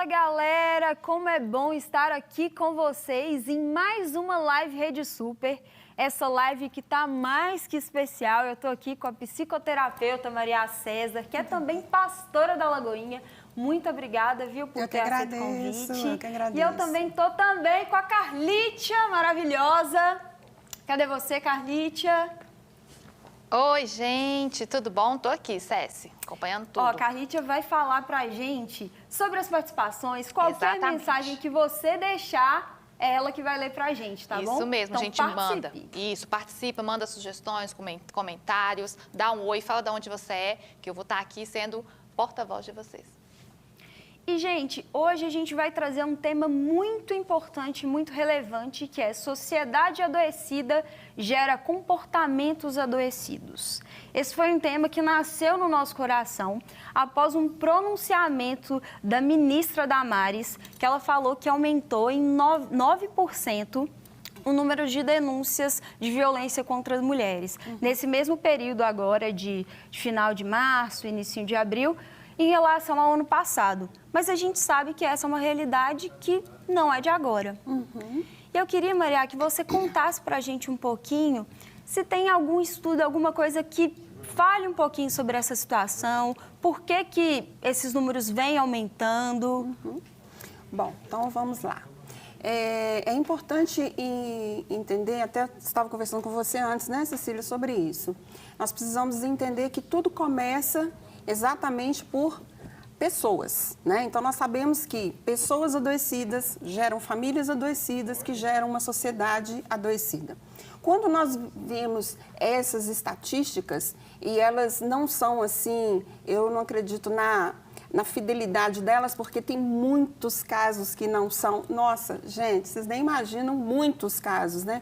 Fala galera, como é bom estar aqui com vocês em mais uma live Rede Super. Essa live que tá mais que especial. Eu tô aqui com a psicoterapeuta Maria César, que é também pastora da Lagoinha. Muito obrigada, viu, por ter aceito o convite. Eu que agradeço. E eu também tô com a Carlítia, maravilhosa. Cadê você, Carlítia? Oi, gente, tudo bom? Tô aqui, Céci, acompanhando tudo. Ó, a Carlítia vai falar pra gente sobre as participações, qualquer mensagem que você deixar, é ela que vai ler pra gente, tá bom? Isso mesmo, então, a gente manda. Isso, participa, manda sugestões, comentários, dá um oi, fala de onde você é, que eu vou estar aqui sendo porta-voz de vocês. E, gente, hoje a gente vai trazer um tema muito importante, muito relevante, que é sociedade adoecida gera comportamentos adoecidos. Esse foi um tema que nasceu no nosso coração após um pronunciamento da ministra Damares, que ela falou que aumentou em 9% o número de denúncias de violência contra as mulheres. Nesse mesmo período agora de final de março, início de abril, em relação ao ano passado. Mas a gente sabe que essa é uma realidade que não é de agora. E eu queria, Maria, que você contasse pra gente um pouquinho se tem algum estudo, alguma coisa que fale um pouquinho sobre essa situação, por que esses números vêm aumentando. Bom, então vamos lá. É importante entender, até estava conversando com você antes, né, Cecília, sobre isso. Nós precisamos entender que tudo começa exatamente por pessoas, né? Então, nós sabemos que pessoas adoecidas geram famílias adoecidas, que geram uma sociedade adoecida. Quando nós vemos essas estatísticas, e elas não são assim, eu não acredito na fidelidade delas, porque tem muitos casos que não são. Nossa, gente, vocês nem imaginam muitos casos, né?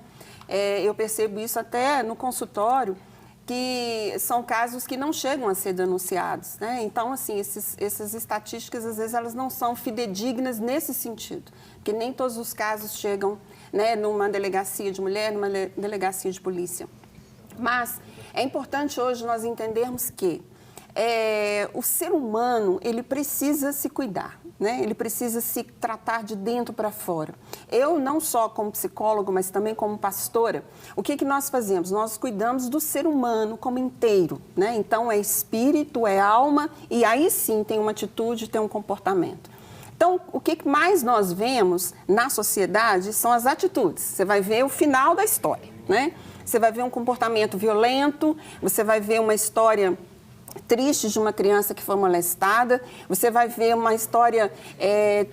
Eu percebo isso até no consultório, que são casos que não chegam a ser denunciados, né? Então, assim, essas estatísticas, às vezes, elas não são fidedignas nesse sentido, porque nem todos os casos chegam, né, numa delegacia de mulher, numa delegacia de polícia. Mas é importante hoje nós entendermos que o ser humano, ele precisa se cuidar, né? Ele precisa se tratar de dentro para fora. Eu, não só como psicólogo, mas também como pastora, o que nós fazemos? Nós cuidamos do ser humano como inteiro, né? Então, é espírito, é alma, e aí sim tem uma atitude, tem um comportamento. Então, o que mais nós vemos na sociedade são as atitudes. Você vai ver o final da história, né? Você vai ver um comportamento violento, você vai ver uma história triste de uma criança que foi molestada, você vai ver uma história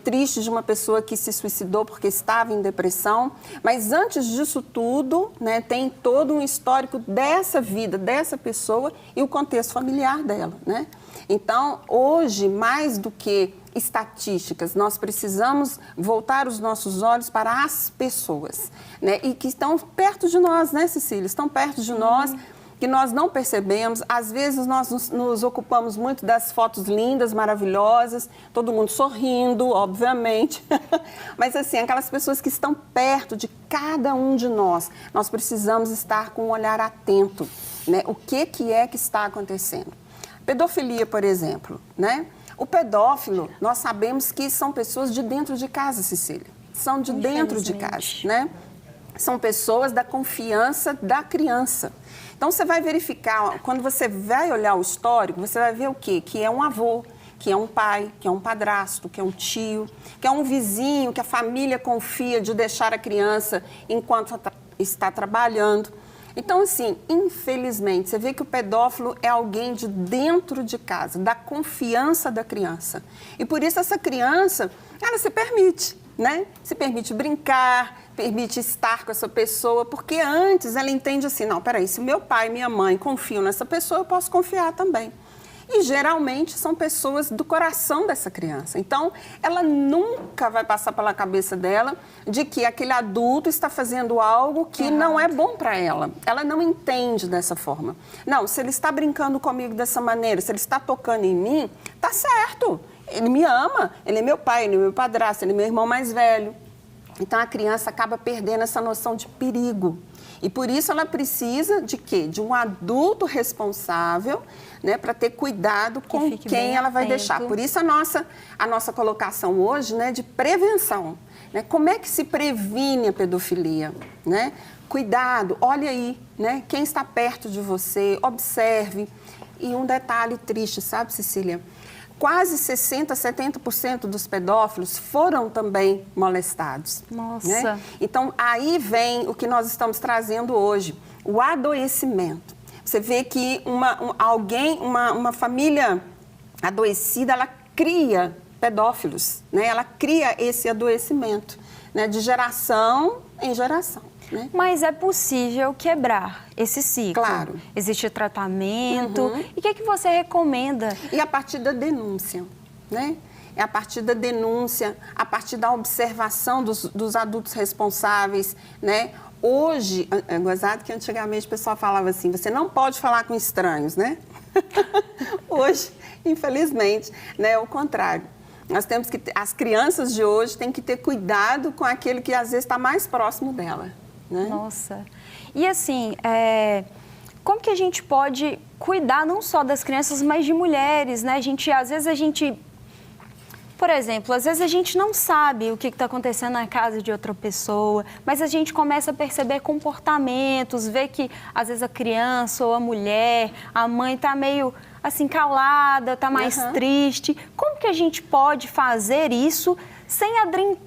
triste de uma pessoa que se suicidou porque estava em depressão, mas antes disso tudo, né, tem todo um histórico dessa vida, dessa pessoa e o contexto familiar dela, né? Então, hoje, mais do que estatísticas, nós precisamos voltar os nossos olhos para as pessoas, né, e que estão perto de nós, né, Cecília? Estão perto de nós, que nós não percebemos. Às vezes nós nos ocupamos muito das fotos lindas, maravilhosas, todo mundo sorrindo, obviamente, mas assim, aquelas pessoas que estão perto de cada um de nós, nós precisamos estar com um olhar atento, né? O que é que está acontecendo? Pedofilia, por exemplo, né? O pedófilo, nós sabemos que são pessoas de dentro de casa, Cecília, são de dentro de casa, né? São pessoas da confiança da criança. Então, você vai verificar, quando você vai olhar o histórico, você vai ver o quê? Que é um avô, que é um pai, que é um padrasto, que é um tio, que é um vizinho, que a família confia de deixar a criança enquanto está trabalhando. Então, assim, infelizmente, você vê que o pedófilo é alguém de dentro de casa, da confiança da criança. E por isso essa criança, ela se permite, né? Se permite brincar, permite estar com essa pessoa, porque antes ela entende assim, não, peraí, se meu pai e minha mãe confiam nessa pessoa, eu posso confiar também. E geralmente são pessoas do coração dessa criança. Então, ela nunca vai passar pela cabeça dela de que aquele adulto está fazendo algo que não é bom para ela. Ela não entende dessa forma. Não, se ele está brincando comigo dessa maneira, se ele está tocando em mim, tá certo. Ele me ama, ele é meu pai, ele é meu padrasto, ele é meu irmão mais velho. Então, a criança acaba perdendo essa noção de perigo. E por isso ela precisa de quê? De um adulto responsável, né, para ter cuidado com quem ela vai deixar. Por isso a nossa colocação hoje, né, de prevenção. Né? Como é que se previne a pedofilia? Né? Cuidado, olha aí, né, quem está perto de você, observe. E um detalhe triste, sabe, Cecília? Quase 60%, 70% dos pedófilos foram também molestados. Nossa! Né? Então, aí vem o que nós estamos trazendo hoje, o adoecimento. Você vê que uma família adoecida, ela cria pedófilos, né? Ela cria esse adoecimento, né? De geração em geração. Né? Mas é possível quebrar esse ciclo. Claro. Existe tratamento. E o que você recomenda? E a partir da denúncia, né? É a partir da denúncia, a partir da observação dos adultos responsáveis, né? Hoje, é gozado que antigamente o pessoal falava assim, você não pode falar com estranhos, né? Hoje, infelizmente, né, é o contrário. Nós temos que as crianças de hoje têm que ter cuidado com aquele que às vezes está mais próximo dela. Né? Nossa. E assim, como que a gente pode cuidar não só das crianças, mas de mulheres, né? Por exemplo, às vezes a gente não sabe o que está acontecendo na casa de outra pessoa, mas a gente começa a perceber comportamentos, ver que às vezes a criança ou a mulher, a mãe está meio assim calada, está mais triste. Como que a gente pode fazer isso sem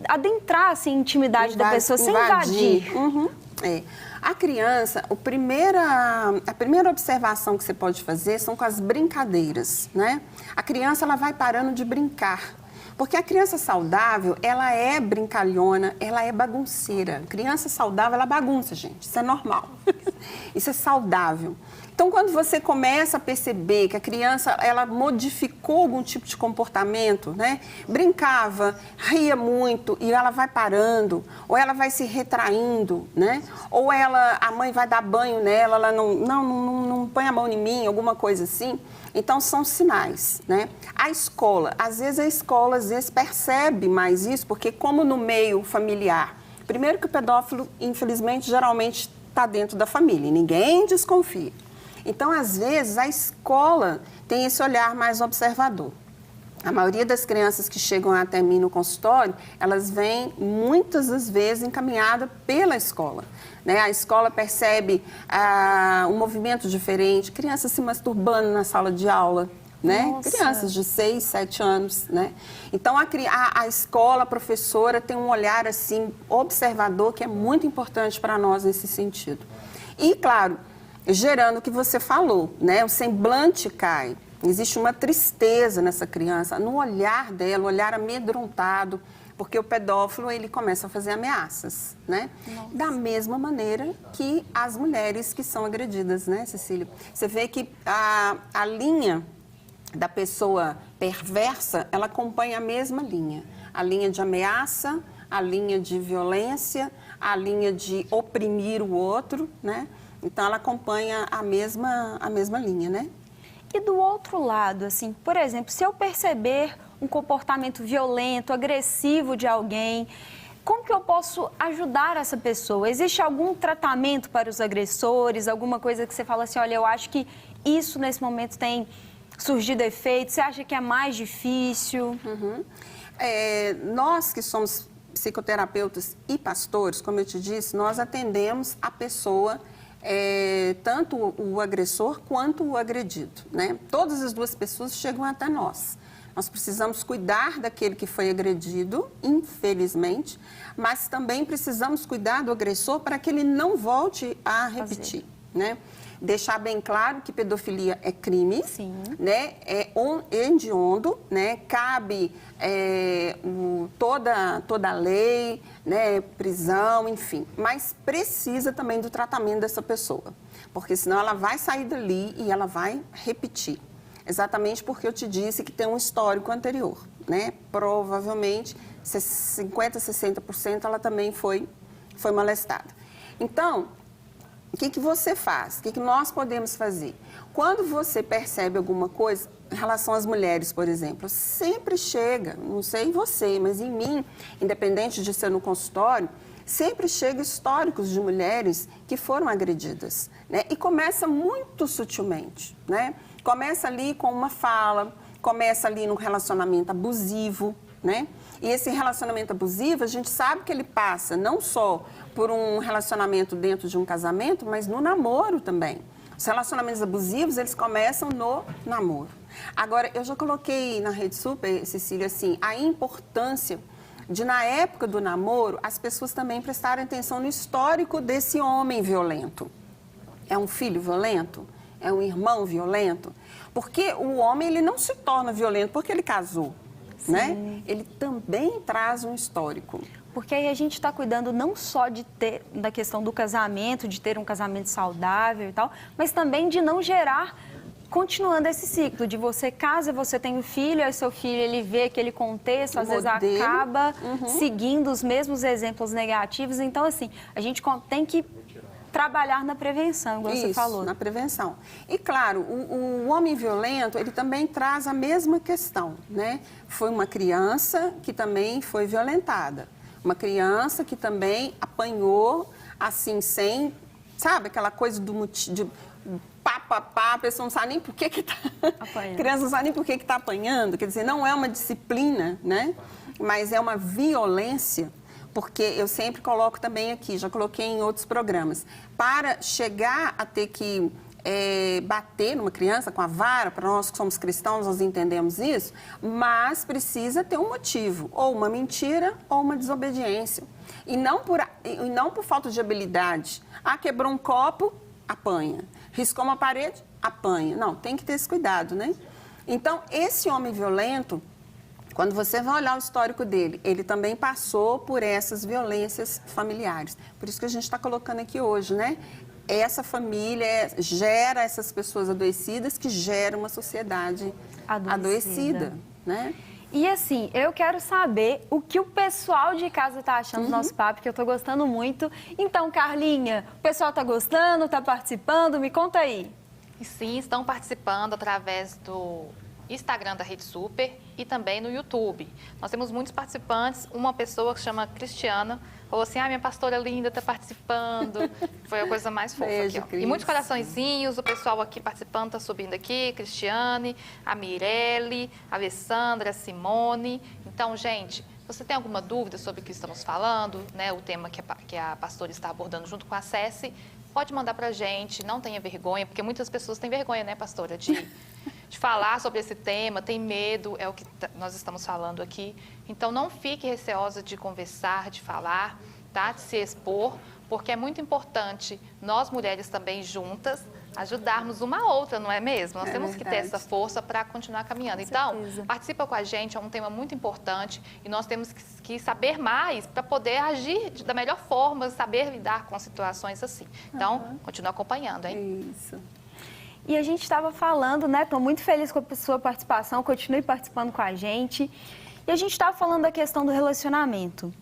adentrar assim, a intimidade da pessoa, sem invadir? A criança, a primeira observação que você pode fazer são com as brincadeiras, né? A criança, ela vai parando de brincar. Porque a criança saudável, ela é brincalhona, ela é bagunceira. Criança saudável, ela bagunça, gente. Isso é normal. Isso é saudável. Então, quando você começa a perceber que a criança, ela modificou algum tipo de comportamento, né? Brincava, ria muito e ela vai parando, ou ela vai se retraindo, né? Ou a mãe vai dar banho nela, ela não põe a mão em mim, alguma coisa assim. Então, são sinais, né? A escola, às vezes percebe mais isso, porque como no meio familiar, primeiro que o pedófilo, infelizmente, geralmente está dentro da família, e ninguém desconfia. Então, às vezes, a escola tem esse olhar mais observador. A maioria das crianças que chegam até mim no consultório, elas vêm muitas das vezes encaminhadas pela escola. Né? A escola percebe um movimento diferente, crianças se masturbando na sala de aula, né? Crianças de 6, 7 anos. Né? Então, a escola, a professora tem um olhar assim, observador, que é muito importante para nós nesse sentido. E, claro, gerando o que você falou, né? O semblante cai. Existe uma tristeza nessa criança, no olhar dela, o olhar amedrontado, porque o pedófilo, ele começa a fazer ameaças, né? Nossa. Da mesma maneira que as mulheres que são agredidas, né, Cecília? Você vê que a linha da pessoa perversa, ela acompanha a mesma linha. A linha de ameaça, a linha de violência, a linha de oprimir o outro, né? Então, ela acompanha a mesma linha, né? E do outro lado, assim, por exemplo, se eu perceber um comportamento violento, agressivo de alguém, como que eu posso ajudar essa pessoa? Existe algum tratamento para os agressores? Alguma coisa que você fala assim, olha, eu acho que isso nesse momento tem surgido efeito? Você acha que é mais difícil? Nós que somos psicoterapeutas e pastores, como eu te disse, nós atendemos a pessoa, tanto o agressor quanto o agredido, né? Todas as duas pessoas chegam até nós. Nós precisamos cuidar daquele que foi agredido, infelizmente, mas também precisamos cuidar do agressor para que ele não volte a repetir, né? Deixar bem claro que pedofilia é crime, sim, né? É hediondo, né? Cabe toda a lei, né? Prisão, enfim. Mas precisa também do tratamento dessa pessoa, porque senão ela vai sair dali e ela vai repetir. Exatamente porque eu te disse que tem um histórico anterior, né? Provavelmente 50%, 60% ela também foi molestada. Então, o que você faz? O que nós podemos fazer? Quando você percebe alguma coisa, em relação às mulheres, por exemplo, sempre chega, não sei em você, mas em mim, independente de ser no consultório, sempre chega históricos de mulheres que foram agredidas, né? E começa muito sutilmente, né? Começa ali com uma fala, começa ali no relacionamento abusivo, né? E esse relacionamento abusivo, a gente sabe que ele passa não só por um relacionamento dentro de um casamento, mas no namoro também. Os relacionamentos abusivos, eles começam no namoro. Agora, eu já coloquei na Rede Super, Cecília, assim, a importância de, na época do namoro, as pessoas também prestarem atenção no histórico desse homem violento. É um filho violento? É um irmão violento? Porque o homem, ele não se torna violento porque ele casou, né? Ele também traz um histórico. Porque aí a gente está cuidando não só da questão do casamento, de ter um casamento saudável e tal, mas também de não gerar, continuando esse ciclo, de você casa, você tem um filho, aí seu filho ele vê aquele contexto, às vezes acaba seguindo os mesmos exemplos negativos. Então, assim, a gente tem que trabalhar na prevenção, igual você falou. Na prevenção. E, claro, o homem violento, ele também traz a mesma questão, né? Foi uma criança que também foi violentada. Uma criança que também apanhou, assim, sem, sabe, aquela coisa de pá, a pessoa não sabe nem por que está apanhando. A criança não sabe nem por que está apanhando. Quer dizer, não é uma disciplina, né? Mas é uma violência, porque eu sempre coloco também aqui, já coloquei em outros programas, para chegar a ter que bater numa criança com a vara, para nós que somos cristãos, nós entendemos isso, mas precisa ter um motivo, ou uma mentira ou uma desobediência. E não por falta de habilidade. Ah, quebrou um copo, apanha. Riscou uma parede, apanha. Não, tem que ter esse cuidado, né? Então, esse homem violento, quando você vai olhar o histórico dele, ele também passou por essas violências familiares. Por isso que a gente está colocando aqui hoje, né? Essa família gera essas pessoas adoecidas que geram uma sociedade adoecida, né? E assim, eu quero saber o que o pessoal de casa está achando do nosso papo, que eu estou gostando muito. Então, Carlinha, o pessoal está gostando, está participando? Me conta aí. E sim, estão participando através do Instagram da Rede Super e também no YouTube. Nós temos muitos participantes. Uma pessoa que se chama Cristiana falou assim: minha pastora linda está participando. Foi a coisa mais fofa Beijo, aqui, ó. E muitos coraçõezinhos, o pessoal aqui participando está subindo aqui, Cristiane, a Mirelle, a Alessandra, a Simone. Então, gente, você tem alguma dúvida sobre o que estamos falando, né? O tema que a pastora está abordando junto com a Ceci, pode mandar para a gente, não tenha vergonha, porque muitas pessoas têm vergonha, né, pastora, de falar sobre esse tema, tem medo, é o que nós estamos falando aqui. Então, não fique receosa de conversar, de falar, tá? De se expor, porque é muito importante nós, mulheres também juntas, ajudarmos uma a outra, não é mesmo? Nós temos que ter essa força para continuar caminhando. Então, participa com a gente, é um tema muito importante e nós temos que saber mais para poder agir da melhor forma, saber lidar com situações assim. Então, continua acompanhando, hein? Isso. E a gente estava falando, né? Estou muito feliz com a sua participação, continue participando com a gente. E a gente estava falando da questão do relacionamento.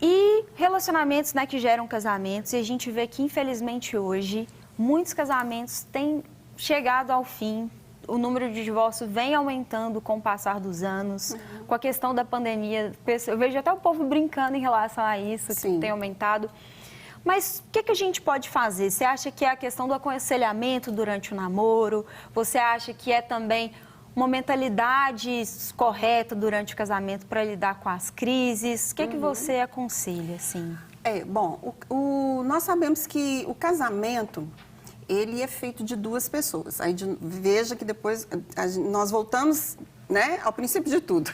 E relacionamentos, né, que geram casamentos, e a gente vê que, infelizmente, hoje, muitos casamentos têm chegado ao fim. O número de divórcios vem aumentando com o passar dos anos. Com a questão da pandemia, eu vejo até o povo brincando em relação a isso, que tem aumentado. Mas o que a gente pode fazer? Você acha que é a questão do aconselhamento durante o namoro? Você acha que é também uma mentalidade correta durante o casamento para lidar com as crises? O que você aconselha, assim? Bom, nós sabemos que o casamento, ele é feito de duas pessoas. Aí veja que depois nós voltamos, né, ao princípio de tudo.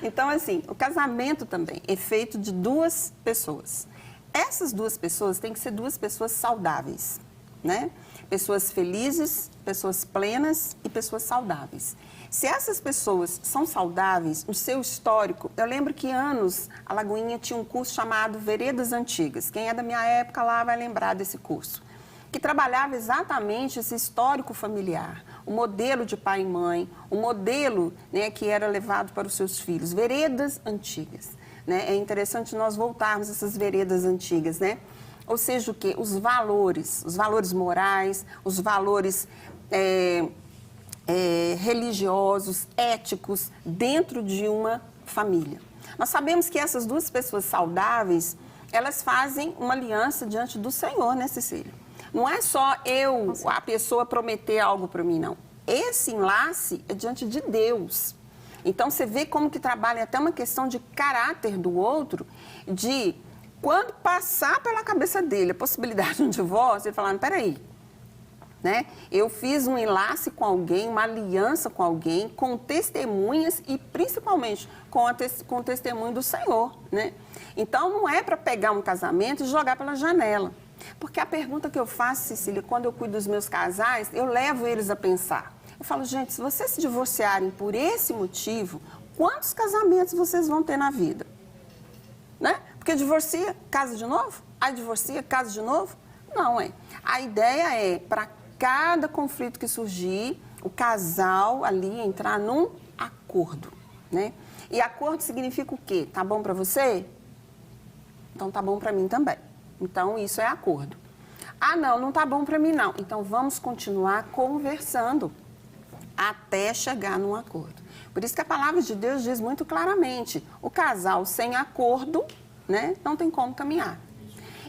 Então, assim, o casamento também é feito de duas pessoas. Essas duas pessoas têm que ser duas pessoas saudáveis, né? Pessoas felizes, pessoas plenas e pessoas saudáveis. Se essas pessoas são saudáveis, o seu histórico... Eu lembro que anos a Lagoinha tinha um curso chamado Veredas Antigas. Quem é da minha época lá vai lembrar desse curso. Que trabalhava exatamente esse histórico familiar, o modelo de pai e mãe, o modelo, né, que era levado para os seus filhos. Veredas Antigas. Né? É interessante nós voltarmos a essas veredas antigas, né? Ou seja, o quê? Os valores morais, os valores religiosos, éticos, dentro de uma família. Nós sabemos que essas duas pessoas saudáveis, elas fazem uma aliança diante do Senhor, né, Cecília? Não é só a pessoa prometer algo para mim, não. Esse enlace é diante de Deus. Então, você vê como que trabalha até uma questão de caráter do outro, de quando passar pela cabeça dele a possibilidade de um divórcio, ele falar, peraí, né? Eu fiz um enlace com alguém, uma aliança com alguém, com testemunhas e principalmente com o testemunho do Senhor, né? Então, não é para pegar um casamento e jogar pela janela. Porque a pergunta que eu faço, Cecília, quando eu cuido dos meus casais, eu levo eles a pensar. Eu falo, gente, se vocês se divorciarem por esse motivo, quantos casamentos vocês vão ter na vida? Né? Porque divorcia, casa de novo? Aí divorcia, casa de novo? Não, é. A ideia é, para cada conflito que surgir, o casal ali entrar num acordo, né? E acordo significa o quê? Tá bom para você? Então tá bom para mim também. Então isso é acordo. Ah, não tá bom para mim não. Então vamos continuar conversando até chegar num acordo. Por isso que a palavra de Deus diz muito claramente, o casal sem acordo, né, não tem como caminhar.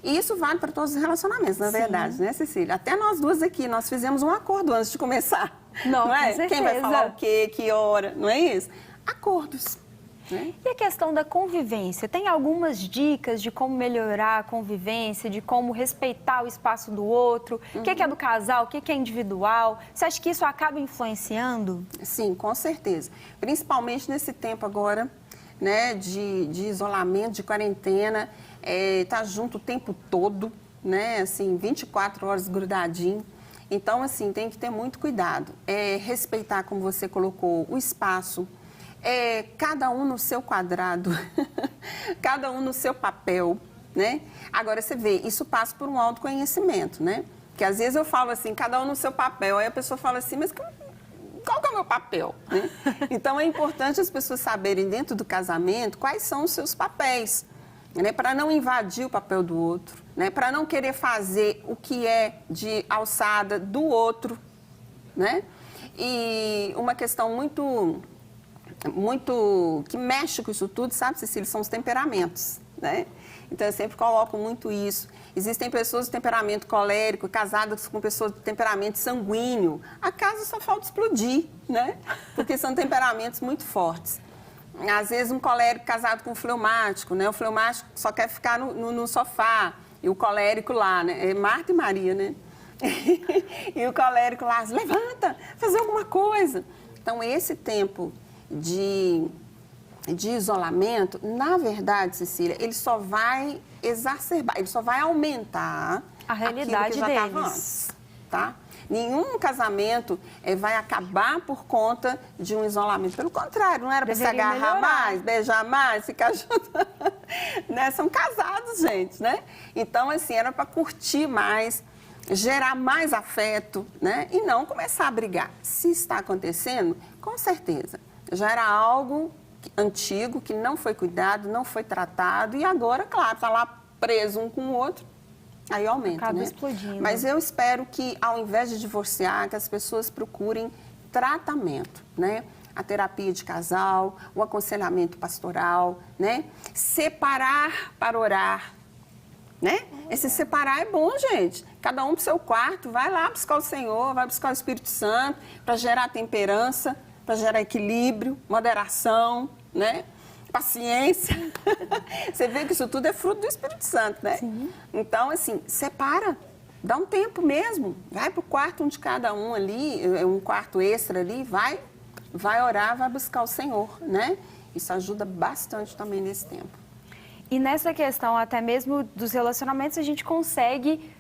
E isso vale para todos os relacionamentos, na verdade, né, Cecília? Até nós duas aqui, nós fizemos um acordo antes de começar. Não é? Com certeza. Quem vai falar o quê, que hora, não é isso? Acordos. Né? E a questão da convivência? Tem algumas dicas de como melhorar a convivência, de como respeitar o espaço do outro? O que é do casal, o que é individual? Você acha que isso acaba influenciando? Sim, com certeza. Principalmente nesse tempo agora, né, de isolamento, de quarentena, tá junto o tempo todo, né, assim, 24 horas grudadinho. Então, assim, tem que ter muito cuidado. Respeitar, como você colocou, o espaço, cada um no seu quadrado, cada um no seu papel, né? Agora, você vê, isso passa por um autoconhecimento, né? Que às vezes eu falo assim, cada um no seu papel, aí a pessoa fala assim, mas qual que é o meu papel? Né? Então, é importante as pessoas saberem dentro do casamento quais são os seus papéis, né? Para não invadir o papel do outro, né? Para não querer fazer o que é de alçada do outro, né? E uma questão muito que mexe com isso tudo, sabe, Cecília, são os temperamentos, né? Então, eu sempre coloco muito isso. Existem pessoas de temperamento colérico, casadas com pessoas de temperamento sanguíneo. A casa só falta explodir, né? Porque são temperamentos muito fortes. Às vezes, um colérico casado com um fleumático, né? O fleumático só quer ficar no sofá, e o colérico lá, né? É Marta e Maria, né? E o colérico lá, levanta, fazer alguma coisa. Então, esse tempo de isolamento, na verdade, Cecília, ele só vai exacerbar, ele só vai aumentar a realidade aquilo que já estava antes, tá? Nenhum casamento vai acabar por conta de um isolamento. Pelo contrário, não era para se agarrar mais, beijar mais, ficar junto. Né? São casados, gente, né? Então, assim, era para curtir mais, gerar mais afeto, né? E não começar a brigar. Se está acontecendo, com certeza, já era algo antigo, que não foi cuidado, não foi tratado, e agora, claro, está lá preso um com o outro, aí aumenta, acaba né? explodindo. Mas eu espero que, ao invés de divorciar, que as pessoas procurem tratamento, né? A terapia de casal, o aconselhamento pastoral, né? Separar para orar, né? Esse separar é bom, gente. Cada um para o seu quarto, vai lá buscar o Senhor, vai buscar o Espírito Santo para gerar temperança, para gerar equilíbrio, moderação, né? Paciência. Você vê que isso tudo é fruto do Espírito Santo, né? Sim. Então, assim, separa, dá um tempo mesmo. Vai para o quarto um de cada um ali, um quarto extra ali, vai orar, vai buscar o Senhor, né? Isso ajuda bastante também nesse tempo. E nessa questão até mesmo dos relacionamentos, a gente consegue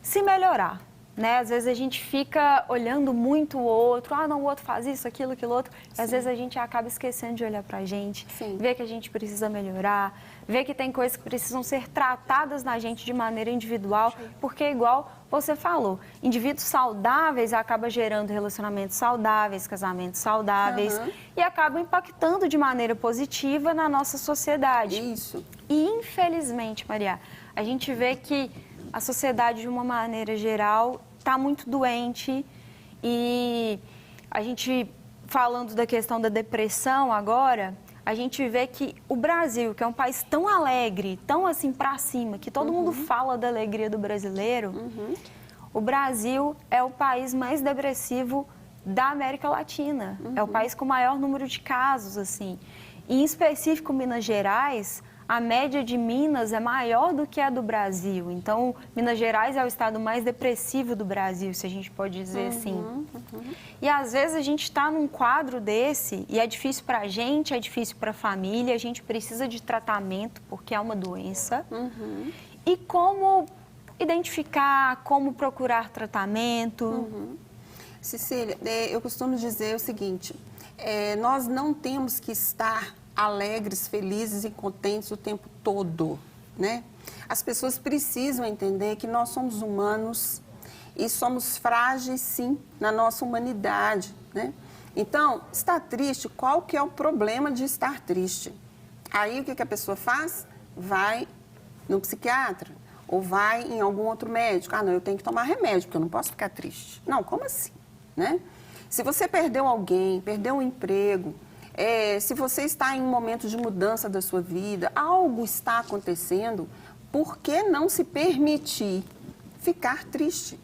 se melhorar. Né? Às vezes a gente fica olhando muito o outro, não, o outro faz isso, aquilo outro. Às vezes a gente acaba esquecendo de olhar pra gente, ver que a gente precisa melhorar, ver que tem coisas que precisam ser tratadas na gente de maneira individual, porque igual você falou, indivíduos saudáveis acabam gerando relacionamentos saudáveis, casamentos saudáveis e acabam impactando de maneira positiva na nossa sociedade. Isso. E infelizmente, Maria, a gente vê que a sociedade, de uma maneira geral, está muito doente e a gente falando da questão da depressão agora, a gente vê que o Brasil, que é um país tão alegre, tão assim pra cima, que todo mundo fala da alegria do brasileiro, o Brasil é o país mais depressivo da América Latina. É o país com o maior número de casos, assim. Em específico, Minas Gerais, a média de Minas é maior do que a do Brasil. Então, Minas Gerais é o estado mais depressivo do Brasil, se a gente pode dizer assim. E às vezes a gente está num quadro desse e é difícil para a gente, é difícil para a família, a gente precisa de tratamento porque é uma doença. E como identificar, como procurar tratamento? Cecília, eu costumo dizer o seguinte, nós não temos que estar alegres, felizes e contentes o tempo todo, né? As pessoas precisam entender que nós somos humanos e somos frágeis, sim, na nossa humanidade, né? Então, estar triste, qual que é o problema de estar triste? Aí, o que a pessoa faz? Vai no psiquiatra ou vai em algum outro médico. Ah, não, eu tenho que tomar remédio, porque eu não posso ficar triste. Não, como assim, né? Se você perdeu alguém, perdeu um emprego, se você está em um momento de mudança da sua vida, algo está acontecendo, por que não se permitir ficar triste?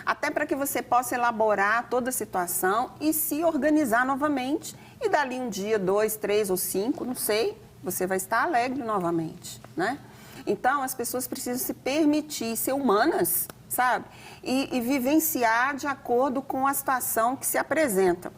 Até para que você possa elaborar toda a situação e se organizar novamente. E dali um dia, 2, 3 ou 5, não sei, você vai estar alegre novamente, né? Então, as pessoas precisam se permitir ser humanas, sabe? E vivenciar de acordo com a situação que se apresenta.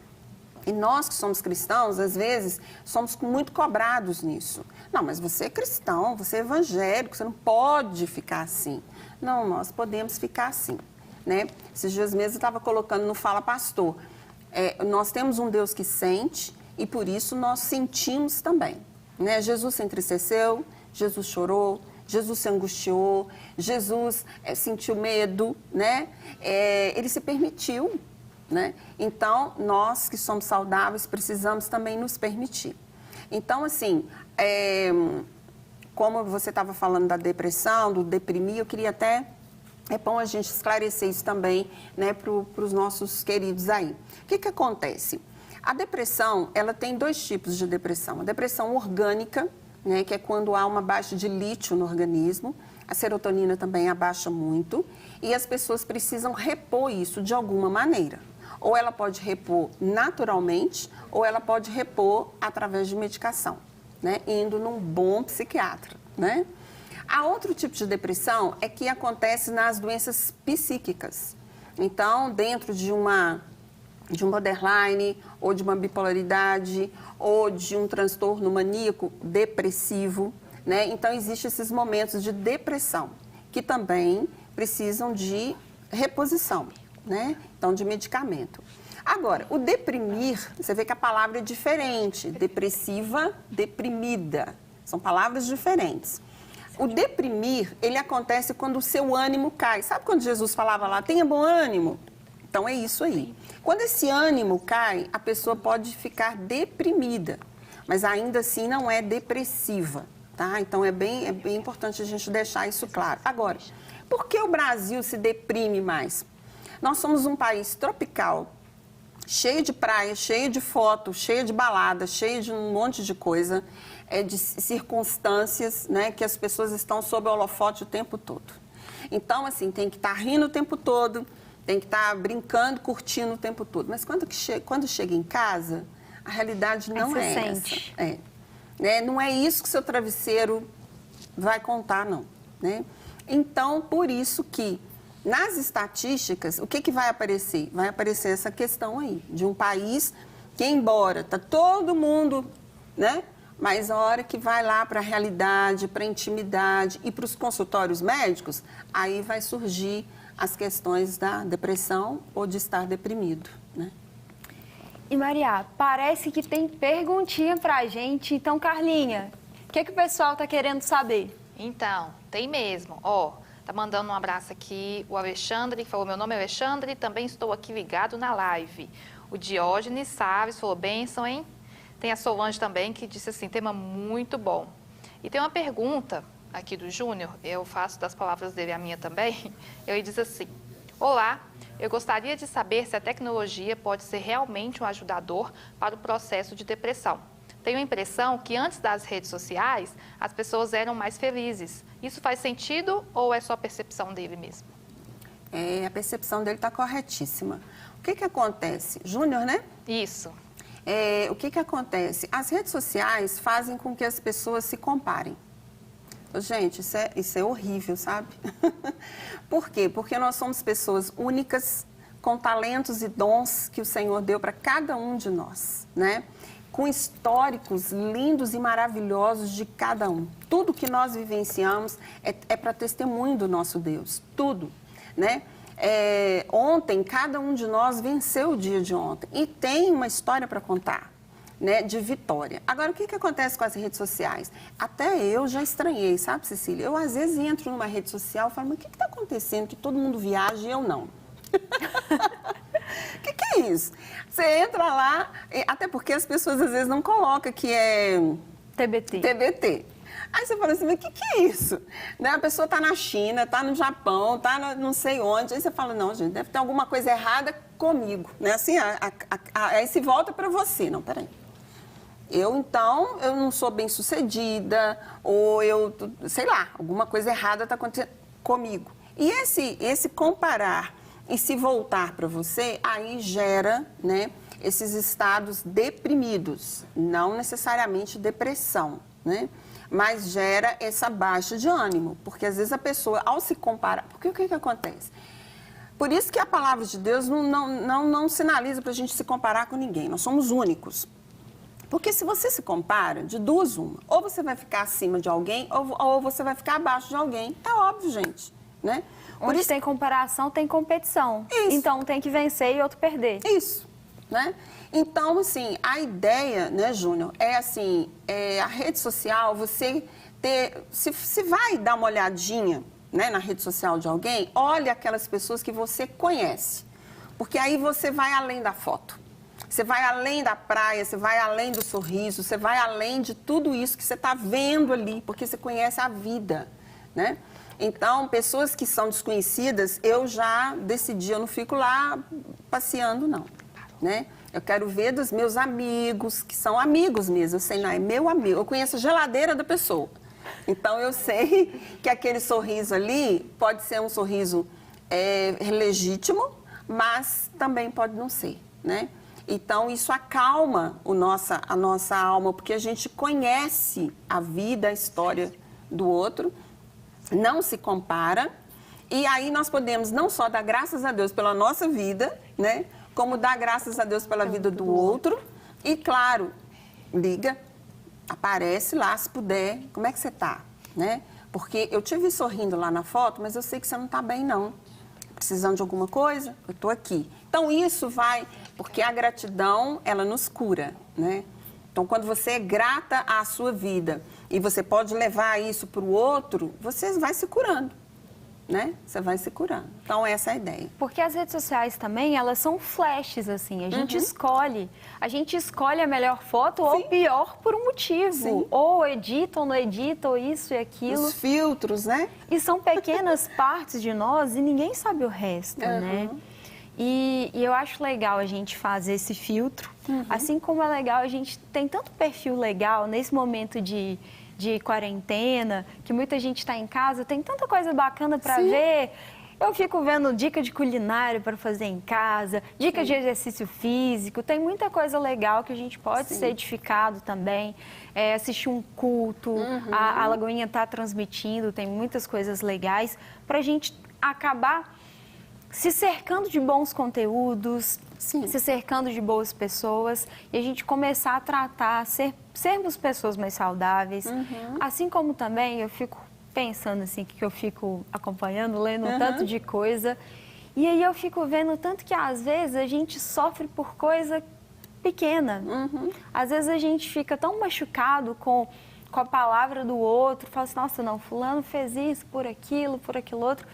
E nós que somos cristãos, às vezes, somos muito cobrados nisso. Não, mas você é cristão, você é evangélico, você não pode ficar assim. Não, nós podemos ficar assim, né? Esses dias mesmo eu estava colocando no Fala Pastor. Nós temos um Deus que sente e por isso nós sentimos também, né? Jesus se entristeceu, Jesus chorou, Jesus se angustiou, Jesus sentiu medo, né? Ele se permitiu. Né? Então, nós que somos saudáveis precisamos também nos permitir. Então, assim, como você estava falando da depressão, do deprimir, eu queria até, é bom a gente esclarecer isso também, né, para os nossos queridos aí. O que acontece? A depressão, ela tem 2 tipos de depressão. A depressão orgânica, né, que é quando há uma baixa de lítio no organismo. A serotonina também abaixa muito e as pessoas precisam repor isso de alguma maneira. Ou ela pode repor naturalmente, ou ela pode repor através de medicação, né? Indo num bom psiquiatra, né? Há outro tipo de depressão é que acontece nas doenças psíquicas. Então, dentro de um borderline, ou de uma bipolaridade, ou de um transtorno maníaco depressivo, né? Então, existem esses momentos de depressão, que também precisam de reposição, né? Então, de medicamento. Agora, o deprimir, você vê que a palavra é diferente. Depressiva, deprimida. São palavras diferentes. O deprimir, ele acontece quando o seu ânimo cai. Sabe quando Jesus falava lá, tenha bom ânimo? Então, é isso aí. Quando esse ânimo cai, a pessoa pode ficar deprimida, mas ainda assim não é depressiva, tá? Então, é bem importante a gente deixar isso claro. Agora, por que o Brasil se deprime mais? Nós somos um país tropical, cheio de praia, cheio de foto, cheio de balada, cheio de um monte de coisa, de circunstâncias, né, que as pessoas estão sob o holofote o tempo todo. Então, assim, tem que estar rindo o tempo todo, tem que estar brincando, curtindo o tempo todo. Mas quando chega em casa, a realidade não é essa. Né? Não é isso que seu travesseiro vai contar, não. Né? Então, por isso que nas estatísticas, o que vai aparecer? Vai aparecer essa questão aí, de um país que, embora está todo mundo, né? Mas a hora que vai lá para a realidade, para a intimidade e para os consultórios médicos, aí vai surgir as questões da depressão ou de estar deprimido, né? E Maria, parece que tem perguntinha pra gente. Então, Carlinha, o que o pessoal tá querendo saber? Então, tem mesmo. Tá mandando um abraço aqui o Alexandre, que falou, meu nome é Alexandre, também estou aqui ligado na live. O Diógenes Salles falou, bênção, hein? Tem a Solange também, que disse assim, tema muito bom. E tem uma pergunta aqui do Júnior, eu faço das palavras dele a minha também. Ele diz assim, Olá, eu gostaria de saber se a tecnologia pode ser realmente um ajudador para o processo de depressão. Tenho a impressão que antes das redes sociais, as pessoas eram mais felizes. Isso faz sentido ou é só percepção dele mesmo? A percepção dele está corretíssima. O que acontece? Júnior, né? Isso. O que acontece? As redes sociais fazem com que as pessoas se comparem. Gente, isso é horrível, sabe? Por quê? Porque nós somos pessoas únicas, com talentos e dons que o Senhor deu para cada um de nós, né? Com históricos lindos e maravilhosos de cada um. Tudo que nós vivenciamos é para testemunho do nosso Deus, tudo, né? Ontem, cada um de nós venceu o dia de ontem e tem uma história para contar, né, de vitória. Agora, o que acontece com as redes sociais? Até eu já estranhei, sabe, Cecília? Eu, às vezes, entro numa rede social e falo, mas o que está acontecendo que todo mundo viaja e eu não? O que é isso? Você entra lá, até porque as pessoas, às vezes, não colocam que é... TBT. Aí você fala assim, mas o que é isso? Né? A pessoa está na China, está no Japão, está não sei onde. Aí você fala, não, gente, deve ter alguma coisa errada comigo. Né? Assim, aí se volta para você. Não, peraí. Eu não sou bem-sucedida, ou sei lá, alguma coisa errada está acontecendo comigo. E esse comparar e se voltar para você, aí gera, né, esses estados deprimidos, não necessariamente depressão, né? Mas gera essa baixa de ânimo, porque às vezes a pessoa, ao se comparar, porque o que acontece? Por isso que a palavra de Deus não sinaliza para a gente se comparar com ninguém, nós somos únicos. Porque se você se compara, de duas uma, ou você vai ficar acima de alguém, ou você vai ficar abaixo de alguém. É óbvio, gente, né? Onde tem comparação, tem competição. Isso. Então, tem que vencer e outro perder. Isso, né? Então, assim, a ideia, né, Júnior, é assim, a rede social, você ter... Se vai dar uma olhadinha, né, na rede social de alguém, olhe aquelas pessoas que você conhece. Porque aí você vai além da foto. Você vai além da praia, você vai além do sorriso, você vai além de tudo isso que você está vendo ali, porque você conhece a vida, né? Então, pessoas que são desconhecidas, eu já decidi, eu não fico lá passeando, não, né? Eu quero ver dos meus amigos, que são amigos mesmo, eu sei, não, é meu amigo, eu conheço a geladeira da pessoa. Então, eu sei que aquele sorriso ali pode ser um sorriso legítimo, mas também pode não ser, né? Então, isso acalma a nossa alma, porque a gente conhece a vida, a história do outro, não se compara, e aí nós podemos não só dar graças a Deus pela nossa vida, né, como dar graças a Deus pela vida do outro, e claro, liga, aparece lá se puder, como é que você está, né? Porque eu te vi sorrindo lá na foto, mas eu sei que você não está bem, não. Precisando de alguma coisa? Eu estou aqui. Então, isso vai... Porque a gratidão, ela nos cura, né? Então, quando você é grata à sua vida e você pode levar isso para o outro, você vai se curando, né? Você vai se curando. Então, essa é a ideia. Porque as redes sociais também, elas são flashes, assim. A gente escolhe. A gente escolhe a melhor foto ou pior por um motivo. Sim. Ou edita ou não edita, ou isso e aquilo. Os filtros, né? E são pequenas partes de nós e ninguém sabe o resto, né? E eu acho legal a gente fazer esse filtro, assim como é legal, a gente tem tanto perfil legal nesse momento de quarentena, que muita gente está em casa, tem tanta coisa bacana para ver. Eu fico vendo dica de culinária para fazer em casa, dicas de exercício físico, tem muita coisa legal que a gente pode ser edificado também, assistir um culto, a Lagoinha está transmitindo, tem muitas coisas legais para a gente acabar se cercando de bons conteúdos, se cercando de boas pessoas e a gente começar a tratar, sermos pessoas mais saudáveis. Assim como também eu fico pensando assim, que eu fico acompanhando, lendo um tanto de coisa e aí eu fico vendo tanto que às vezes a gente sofre por coisa pequena. Às vezes a gente fica tão machucado com a palavra do outro, fala assim, nossa, não, fulano fez isso, por aquilo outro.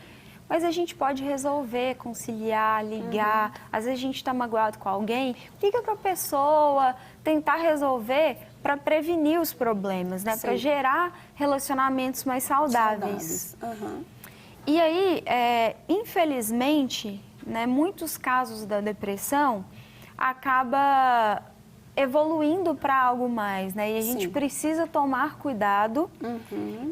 Mas a gente pode resolver, conciliar, ligar. Às vezes a gente está magoado com alguém, liga para a pessoa, tentar resolver para prevenir os problemas, né? Para gerar relacionamentos mais saudáveis. E aí, infelizmente, né, muitos casos da depressão acaba evoluindo para algo mais, né? E a gente precisa tomar cuidado.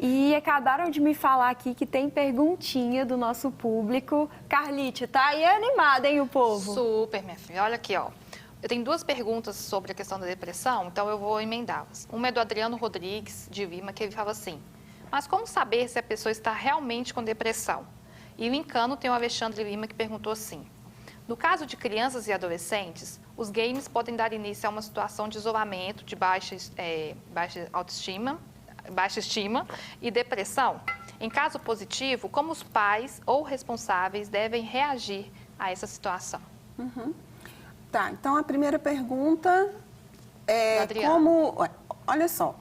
E acabaram de me falar aqui que tem perguntinha do nosso público. Carlite, tá aí animada, hein, o povo? Super, minha filha. Olha aqui, ó. Eu tenho 2 perguntas sobre a questão da depressão, então eu vou emendá-las. Uma é do Adriano Rodrigues, de Lima, que ele fala assim: mas como saber se a pessoa está realmente com depressão? E linkando, tem o Alexandre Lima, que perguntou assim: no caso de crianças e adolescentes, os games podem dar início a uma situação de isolamento, de baixa estima e depressão? Em caso positivo, como os pais ou responsáveis devem reagir a essa situação? Tá, então a primeira pergunta é como... Olha só,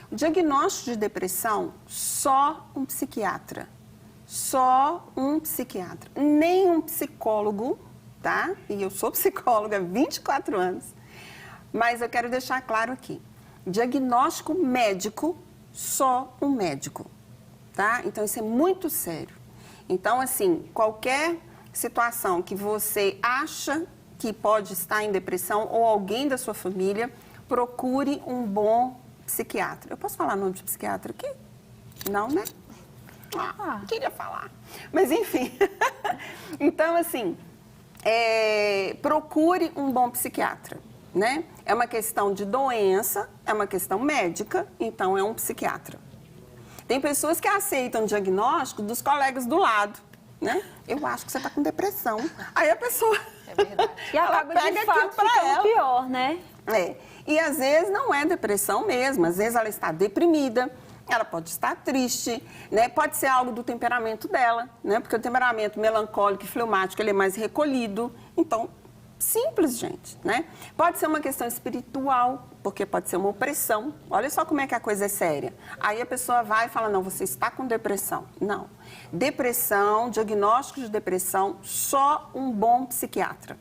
o diagnóstico de depressão, só um psiquiatra. Só um psiquiatra. Nem um psicólogo, tá? E eu sou psicóloga há 24 anos. Mas eu quero deixar claro aqui. Diagnóstico médico, só um médico, tá? Então, isso é muito sério. Então, assim, qualquer situação que você acha que pode estar em depressão ou alguém da sua família, procure um bom psiquiatra. Eu posso falar o nome de psiquiatra aqui? Não, né? Queria falar. Mas, enfim. Então, assim, procure um bom psiquiatra, né? É uma questão de doença, é uma questão médica, então é um psiquiatra. Tem pessoas que aceitam o diagnóstico dos colegas do lado, né? Eu acho que você está com depressão. Aí a pessoa... É verdade. E acaba de fato ficando pior, né? E às vezes não é depressão mesmo, às vezes ela está deprimida, ela pode estar triste, né? Pode ser algo do temperamento dela, né? Porque o temperamento melancólico e fleumático, ele é mais recolhido. Então, simples, gente, né? Pode ser uma questão espiritual, porque pode ser uma opressão. Olha só como é que a coisa é séria. Aí a pessoa vai e fala, não, você está com depressão. Não. Depressão, diagnóstico de depressão, só um bom psiquiatra,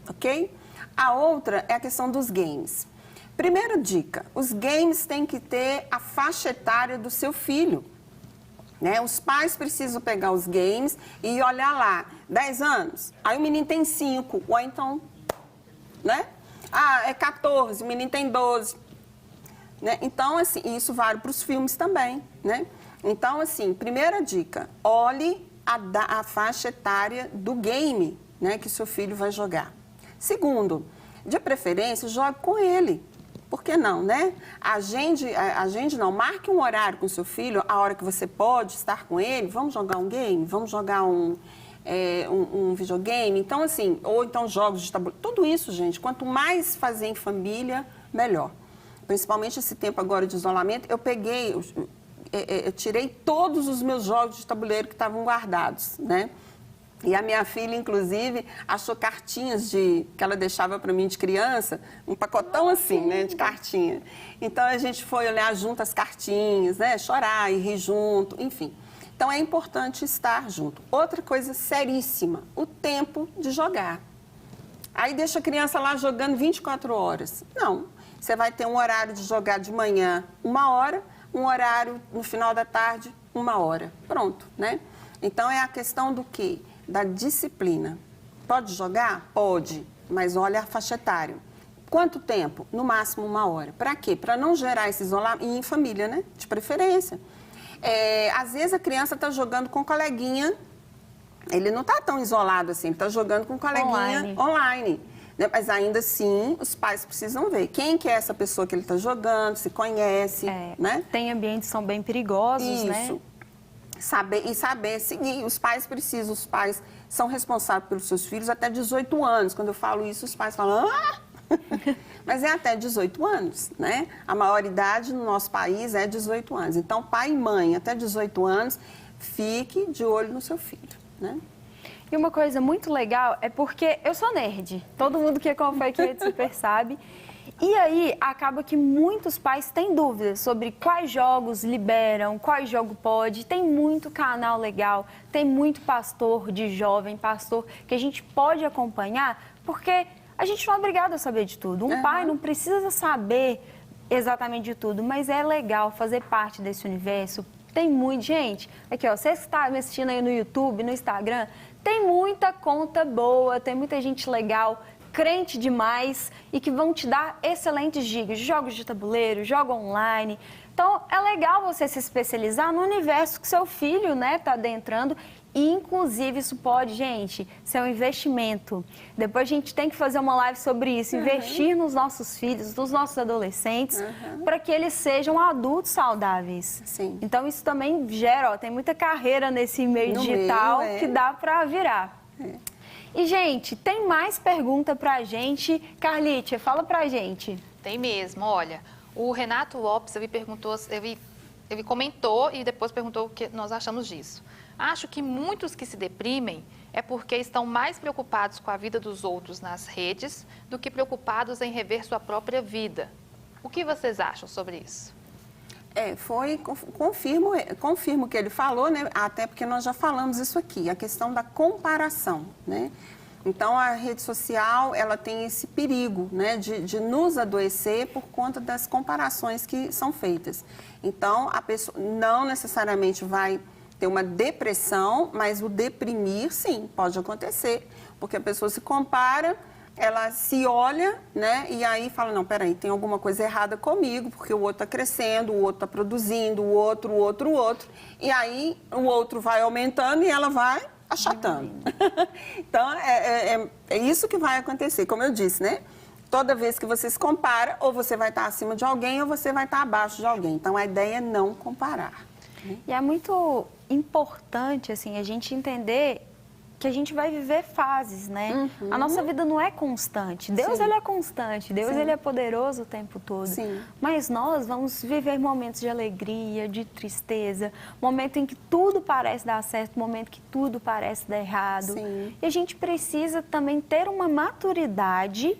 ok? A outra é a questão dos games. Primeira dica, os games têm que ter a faixa etária do seu filho, né? Os pais precisam pegar os games e olhar lá, 10 anos, aí o menino tem 5, ou então, né? É 14, o menino tem 12, né? Então, assim, isso vale para os filmes também, né? Então, assim, primeira dica, olhe a faixa etária do game, né, que seu filho vai jogar. Segundo, de preferência, jogue com ele. Por que não, né? Marque um horário com seu filho, a hora que você pode estar com ele, vamos jogar um game, vamos jogar um videogame. Então, assim, ou então jogos de tabuleiro. Tudo isso, gente, quanto mais fazer em família, melhor. Principalmente esse tempo agora de isolamento, eu tirei todos os meus jogos de tabuleiro que estavam guardados, né? E a minha filha, inclusive, achou cartinhas que ela deixava para mim de criança, um pacotão assim, né, de cartinha. Então, a gente foi olhar junto as cartinhas, né, chorar e rir junto, enfim. Então, é importante estar junto. Outra coisa seríssima, o tempo de jogar. Aí deixa a criança lá jogando 24 horas. Não, você vai ter um horário de jogar de manhã 1 hora, um horário no final da tarde 1 hora. Pronto, né? Então, é a questão do quê? Da disciplina. Pode jogar? Pode, mas olha a faixa etária. Quanto tempo? No máximo 1 hora. Para quê? Para não gerar esse isolamento, e em família, né? De preferência. Às vezes a criança está jogando com um coleguinha, ele não está tão isolado assim, ele está jogando com um coleguinha online. Né? Mas ainda assim, os pais precisam ver quem que é essa pessoa que ele está jogando, se conhece, né? Tem ambientes que são bem perigosos, né? Isso. Saber seguir. Os pais são responsáveis pelos seus filhos até 18 anos. Quando eu falo isso, os pais falam, mas é até 18 anos, né? A maioridade no nosso país é 18 anos. Então, pai e mãe, até 18 anos, fique de olho no seu filho, né? E uma coisa muito legal é porque eu sou nerd. Todo mundo que acompanha aqui a Super sabe. E aí, acaba que muitos pais têm dúvidas sobre quais jogos liberam, qual jogo pode. Tem muito canal legal, tem muito pastor de jovem, pastor, que a gente pode acompanhar, porque a gente não é obrigado a saber de tudo. Um pai não precisa saber exatamente de tudo, mas é legal fazer parte desse universo, Tem muito, gente. Aqui, ó, vocês que estão me assistindo aí no YouTube, no Instagram, tem muita conta boa, tem muita gente legal, crente demais e que vão te dar excelentes dicas, jogos de tabuleiro, jogo online. Então, é legal você se especializar no universo que seu filho, né, tá adentrando. E, inclusive, isso pode, gente, ser um investimento. Depois a gente tem que fazer uma live sobre isso, investir nos nossos filhos, nos nossos adolescentes, para que eles sejam adultos saudáveis. Sim. Então, isso também gera, ó, tem muita carreira nesse meio digital que dá para virar. E, gente, tem mais pergunta pra gente. Carlítia, fala pra gente. Tem mesmo, olha. O Renato Lopes, ele comentou e depois perguntou o que nós achamos disso. Acho que muitos que se deprimem é porque estão mais preocupados com a vida dos outros nas redes do que preocupados em rever sua própria vida. O que vocês acham sobre isso? Confirmo o que ele falou, né? Até porque nós já falamos isso aqui, a questão da comparação, né? Então, a rede social, ela tem esse perigo, né, de nos adoecer por conta das comparações que são feitas. Então, a pessoa não necessariamente vai ter uma depressão, mas o deprimir, sim, pode acontecer, porque a pessoa se compara, ela se olha, né, e aí fala, não, peraí, tem alguma coisa errada comigo, porque o outro está crescendo, o outro está produzindo, o outro, e aí o outro vai aumentando e ela vai achatando. Então, é isso que vai acontecer, como eu disse, né? Toda vez que você se compara, ou você vai estar acima de alguém, ou você vai estar abaixo de alguém. Então, a ideia é não comparar. E é muito importante, assim, a gente entender que a gente vai viver fases, né? A nossa vida não é constante. Deus, ele é constante. Deus, ele é poderoso o tempo todo. Sim. Mas nós vamos viver momentos de alegria, de tristeza, momento em que tudo parece dar certo, momento que tudo parece dar errado. Sim. E a gente precisa também ter uma maturidade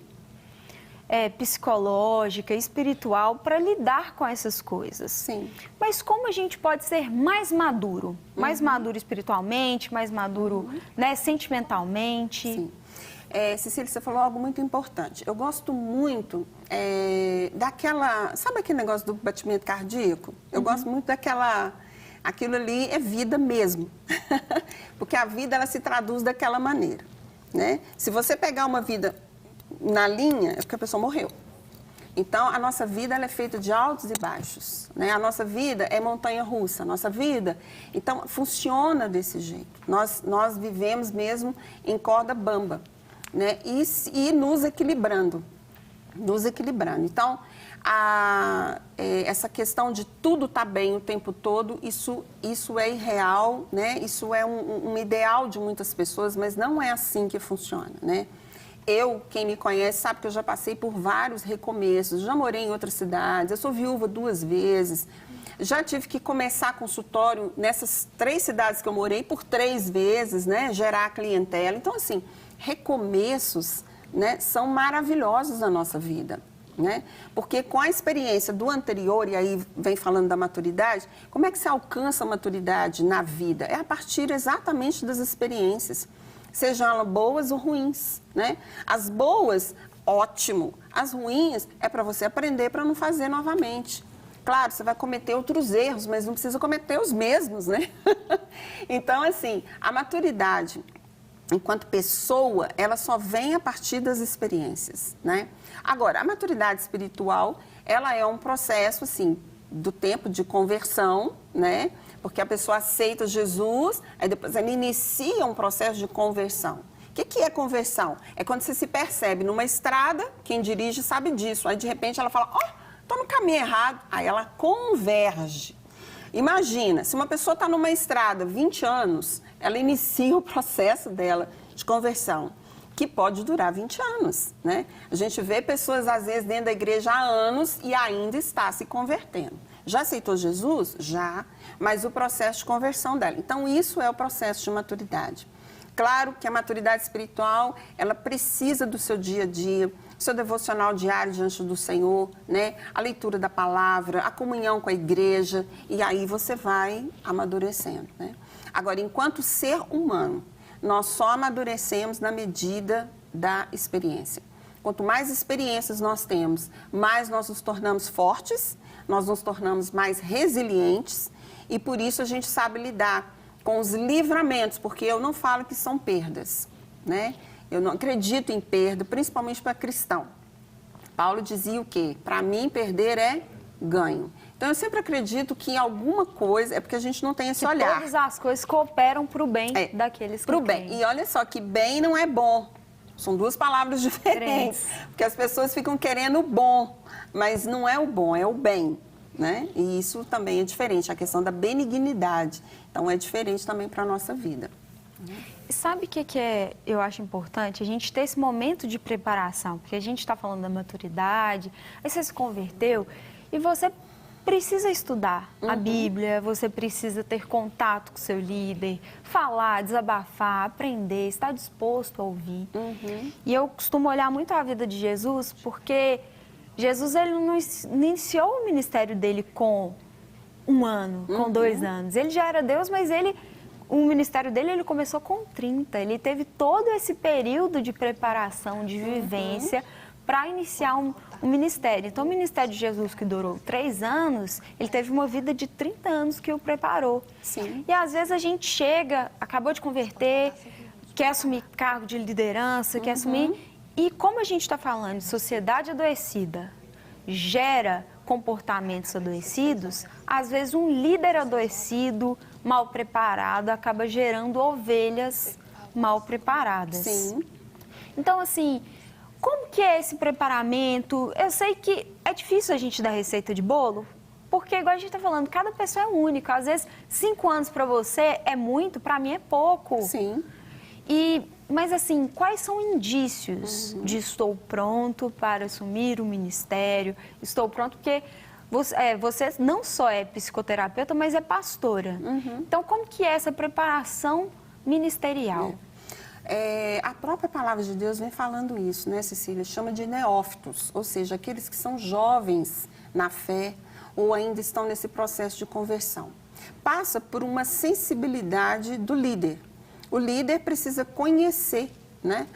psicológica, espiritual, para lidar com essas coisas. Sim. Mas como a gente pode ser mais maduro? Mais maduro espiritualmente, mais maduro, né, sentimentalmente? Sim. Cecília, você falou algo muito importante. Eu gosto muito daquela... Sabe aquele negócio do batimento cardíaco? Eu gosto muito daquela... Aquilo ali é vida mesmo. Porque a vida, ela se traduz daquela maneira, né? Se você pegar uma vida na linha, é porque a pessoa morreu. Então, a nossa vida, ela é feita de altos e baixos, né? A nossa vida é montanha-russa, a nossa vida, então, funciona desse jeito. Nós vivemos mesmo em corda bamba, né? E nos equilibrando. Então, essa questão de tudo estar bem o tempo todo, isso é irreal, né? Isso é um ideal de muitas pessoas, mas não é assim que funciona, né? Quem me conhece sabe que eu já passei por vários recomeços, já morei em outras cidades, eu sou viúva 2 vezes, já tive que começar consultório nessas 3 cidades que eu morei por 3 vezes, né, gerar clientela. Então, assim, recomeços, né, são maravilhosos na nossa vida, né? Porque com a experiência do anterior, e aí vem falando da maturidade, como é que se alcança a maturidade na vida? É a partir exatamente das experiências. Sejam elas boas ou ruins, né? As boas, ótimo. As ruins é para você aprender para não fazer novamente. Claro, você vai cometer outros erros, mas não precisa cometer os mesmos, né? Então, assim, a maturidade, enquanto pessoa, ela só vem a partir das experiências, né? Agora, a maturidade espiritual, ela é um processo, assim, do tempo de conversão, né? Porque a pessoa aceita Jesus, aí depois ela inicia um processo de conversão. O que é conversão? É quando você se percebe numa estrada, quem dirige sabe disso, aí de repente ela fala, estou no caminho errado, aí ela converge. Imagina, se uma pessoa está numa estrada 20 anos, ela inicia o processo dela de conversão, que pode durar 20 anos, né? A gente vê pessoas, às vezes, dentro da igreja há anos e ainda está se convertendo. Já aceitou Jesus? Já, mas o processo de conversão dela. Então, isso é o processo de maturidade. Claro que a maturidade espiritual, ela precisa do seu dia a dia, seu devocional diário diante do Senhor, né? A leitura da palavra, a comunhão com a igreja, e aí você vai amadurecendo, né? Agora, enquanto ser humano, nós só amadurecemos na medida da experiência. Quanto mais experiências nós temos, mais nós nos tornamos fortes, nós nos tornamos mais resilientes e por isso a gente sabe lidar com os livramentos, porque eu não falo que são perdas, né? Eu não acredito em perda, principalmente para cristão. Paulo dizia o quê? Para mim, perder é ganho. Então, eu sempre acredito que em alguma coisa, é porque a gente não tem esse olhar. Todas as coisas cooperam para o bem daqueles que Pro bem. E olha só que bem não é bom. São duas palavras diferentes. Porque as pessoas ficam querendo o bom, mas não é o bom, é o bem, né? E isso também é diferente, a questão da benignidade. Então, é diferente também para a nossa vida. E sabe o que eu acho importante? A gente ter esse momento de preparação, porque a gente está falando da maturidade, aí você se converteu e você precisa estudar a Bíblia, você precisa ter contato com o seu líder, falar, desabafar, aprender, estar disposto a ouvir. E eu costumo olhar muito a vida de Jesus, porque Jesus ele não iniciou o ministério dele com 1 ano, com 2 anos. Ele já era Deus, mas o ministério dele ele começou com 30. Ele teve todo esse período de preparação, de vivência, para iniciar um ministério. Então, o ministério de Jesus, que durou 3 anos, ele teve uma vida de 30 anos que o preparou. Sim. E, às vezes, a gente chega, acabou de converter, quer assumir cargo de liderança, quer assumir... E como a gente está falando de sociedade adoecida, gera comportamentos adoecidos, às vezes um líder adoecido, mal preparado, acaba gerando ovelhas mal preparadas. Sim. Então, assim, como que é esse preparamento? Eu sei que é difícil a gente dar receita de bolo, porque, igual a gente está falando, cada pessoa é única. Às vezes, 5 anos para você é muito, para mim é pouco. Sim. Mas, assim, quais são indícios de estou pronto para assumir o ministério? Estou pronto porque você não só é psicoterapeuta, mas é pastora. Então, como que é essa preparação ministerial? A própria palavra de Deus vem falando isso, né, Cecília? Chama de neófitos, ou seja, aqueles que são jovens na fé ou ainda estão nesse processo de conversão. Passa por uma sensibilidade do líder. O líder precisa conhecer, né,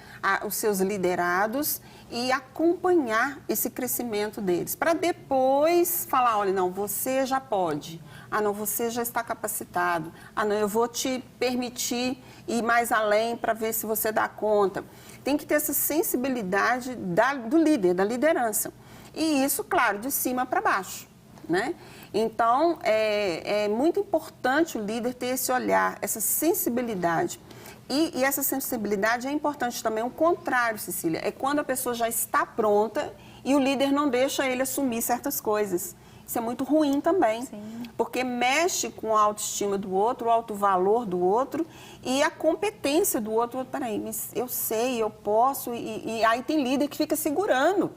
os seus liderados e acompanhar esse crescimento deles, para depois falar, olha, não, você já pode, não, você já está capacitado, não, eu vou te permitir ir mais além para ver se você dá conta. Tem que ter essa sensibilidade do líder, da liderança. E isso, claro, de cima para baixo, né? Então, é muito importante o líder ter esse olhar, essa sensibilidade. E essa sensibilidade é importante também, o contrário, Cecília, é quando a pessoa já está pronta e o líder não deixa ele assumir certas coisas. Isso é muito ruim também, porque mexe com a autoestima do outro, o autovalor do outro e a competência do outro. Peraí, mas eu sei, eu posso, e aí tem líder que fica segurando,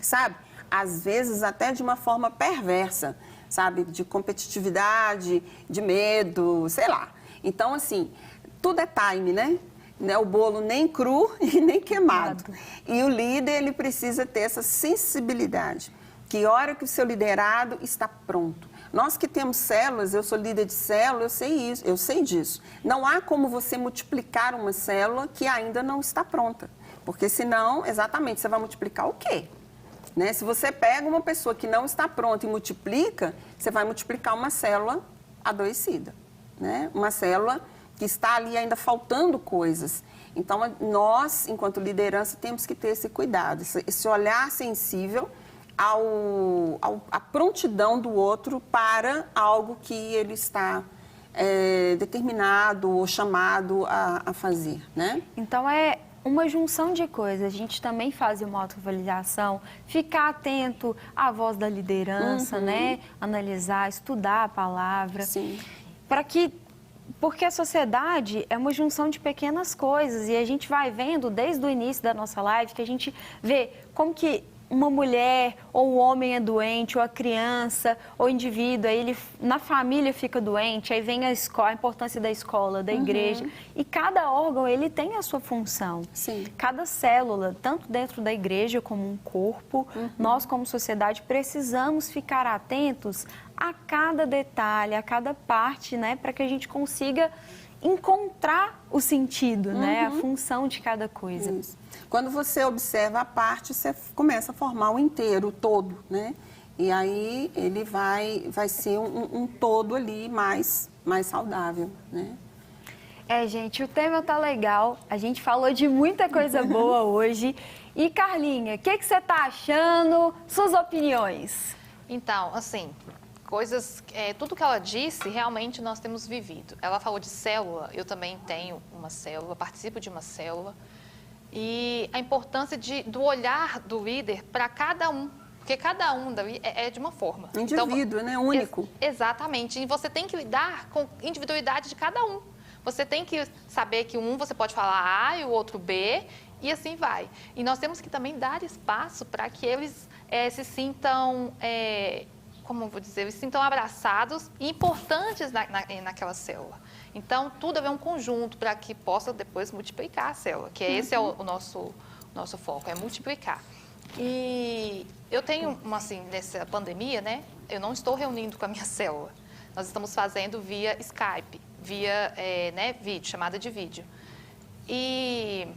sabe? Às vezes até de uma forma perversa, sabe? De competitividade, de medo, sei lá. Então, assim, tudo é time, né? O bolo nem cru e nem queimado. E o líder, ele precisa ter essa sensibilidade. Que hora que o seu liderado está pronto. Nós que temos células, eu sou líder de célula, eu sei disso. Não há como você multiplicar uma célula que ainda não está pronta. Porque senão, exatamente, você vai multiplicar o quê? Né? Se você pega uma pessoa que não está pronta e multiplica, você vai multiplicar uma célula adoecida, né? Uma célula que está ali ainda faltando coisas. Então, nós, enquanto liderança, temos que ter esse cuidado, esse olhar sensível à prontidão do outro para algo que ele está determinado ou chamado a fazer, né? Então, é uma junção de coisas. A gente também faz uma autoavaliação, ficar atento à voz da liderança, né? Analisar, estudar a palavra. Sim. Porque a sociedade é uma junção de pequenas coisas e a gente vai vendo desde o início da nossa live que a gente vê como que uma mulher ou o homem é doente, ou a criança, ou o indivíduo, aí ele na família fica doente, aí vem a escola, a importância da escola, da igreja. E cada órgão, ele tem a sua função. Sim. Cada célula, tanto dentro da igreja como um corpo, nós como sociedade precisamos ficar atentos a cada detalhe, a cada parte, né, para que a gente consiga encontrar o sentido, né, a função de cada coisa. Isso. Quando você observa a parte, você começa a formar o inteiro, o todo, né? E aí ele vai ser um todo ali mais saudável, né? Gente, o tema tá legal. A gente falou de muita coisa boa hoje. E, Carlinha, o que você tá achando? Suas opiniões? Então, assim, tudo que ela disse, realmente nós temos vivido. Ela falou de célula, eu também tenho uma célula, participo de uma célula. E a importância do olhar do líder para cada um. Porque cada um é de uma forma. Indivíduo, então, né? Único. Exatamente. E você tem que lidar com a individualidade de cada um. Você tem que saber que você pode falar A e o outro B, e assim vai. E nós temos que também dar espaço para que eles se sintam, como eu vou dizer, se sintam abraçados e importantes naquela célula. Então, tudo é um conjunto para que possa depois multiplicar a célula, que esse é o nosso foco, é multiplicar. E eu tenho, assim, nessa pandemia, né, eu não estou reunindo com a minha célula. Nós estamos fazendo via Skype, via vídeo, chamada de vídeo. E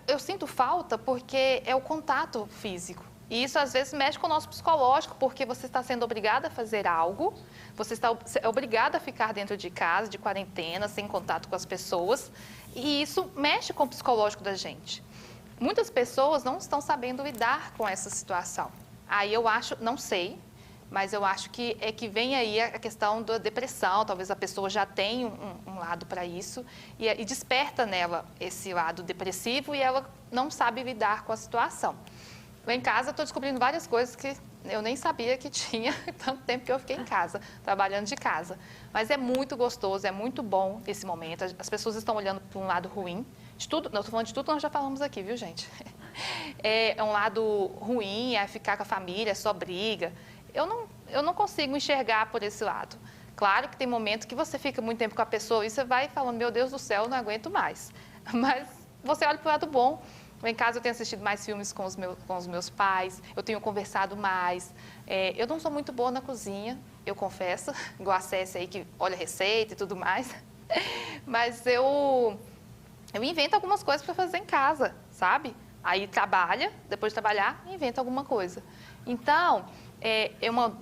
eu sinto falta porque é o contato físico. E isso, às vezes, mexe com o nosso psicológico, porque você está sendo obrigada a fazer algo, você está obrigada a ficar dentro de casa, de quarentena, sem contato com as pessoas, e isso mexe com o psicológico da gente. Muitas pessoas não estão sabendo lidar com essa situação. Aí eu acho, não sei, mas eu acho que vem aí a questão da depressão, talvez a pessoa já tenha um lado para isso, e desperta nela esse lado depressivo e ela não sabe lidar com a situação. Lá em casa eu estou descobrindo várias coisas que eu nem sabia que tinha, tanto tempo que eu fiquei em casa, trabalhando de casa. Mas é muito gostoso, é muito bom esse momento, as pessoas estão olhando para um lado ruim, de tudo, não estou falando de tudo que nós já falamos aqui, viu, gente? É um lado ruim, é ficar com a família, é só briga. Eu não consigo enxergar por esse lado. Claro que tem momentos que você fica muito tempo com a pessoa e você vai falando, meu Deus do céu, não aguento mais. Mas você olha para o lado bom. Em casa eu tenho assistido mais filmes com os meus pais, eu tenho conversado mais. Eu não sou muito boa na cozinha, eu confesso, igual a Cécia aí que olha receita e tudo mais. Mas eu invento algumas coisas para fazer em casa, sabe? Aí trabalha, depois de trabalhar, inventa alguma coisa. Então,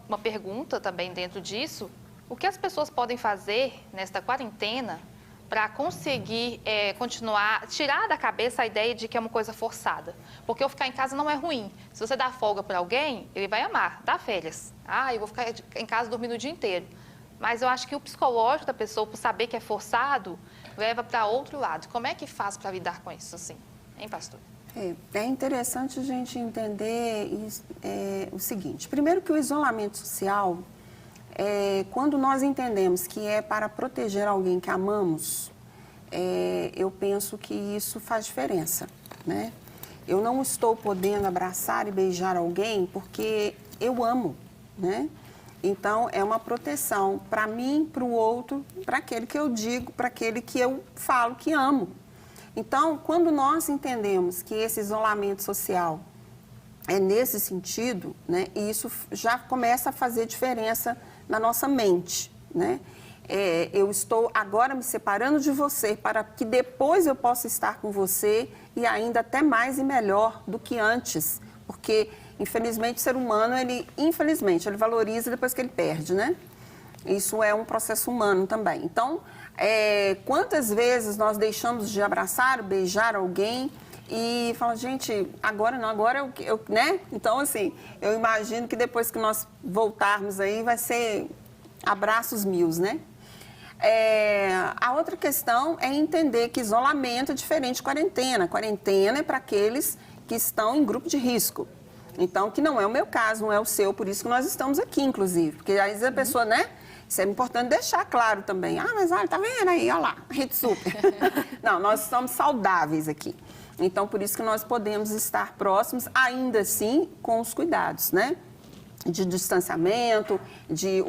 uma pergunta também dentro disso, o que as pessoas podem fazer nesta quarentena para conseguir continuar, tirar da cabeça a ideia de que é uma coisa forçada? Porque eu ficar em casa não é ruim. Se você dá folga para alguém, ele vai amar, dá férias. Eu vou ficar em casa dormindo o dia inteiro. Mas eu acho que o psicológico da pessoa, por saber que é forçado, leva para outro lado. Como é que faz para lidar com isso, assim? Hein, pastor? É interessante a gente entender o seguinte. Primeiro que o isolamento social, quando nós entendemos que é para proteger alguém que amamos, eu penso que isso faz diferença, né? Eu não estou podendo abraçar e beijar alguém porque eu amo, né? Então, é uma proteção para mim, para o outro, para aquele que eu digo, para aquele que eu falo que amo. Então, quando nós entendemos que esse isolamento social é nesse sentido, né, isso já começa a fazer diferença na nossa mente, né? Eu estou agora me separando de você para que depois eu possa estar com você e ainda até mais e melhor do que antes, porque infelizmente o ser humano, ele valoriza depois que ele perde, né? Isso é um processo humano também. Então, quantas vezes nós deixamos de abraçar, beijar alguém e falamos, gente, agora não, agora né? Então, assim, eu imagino que depois que nós voltarmos aí vai ser abraços mil, né? A outra questão é entender que isolamento é diferente de quarentena. Quarentena é para aqueles que estão em grupo de risco. Então, que não é o meu caso, não é o seu, por isso que nós estamos aqui, inclusive. Porque às vezes a pessoa, né? Isso é importante deixar claro também. Mas olha, tá vendo aí, olha lá, rede super. Não, nós estamos saudáveis aqui. Então, por isso que nós podemos estar próximos, ainda assim, com os cuidados, né? De distanciamento, de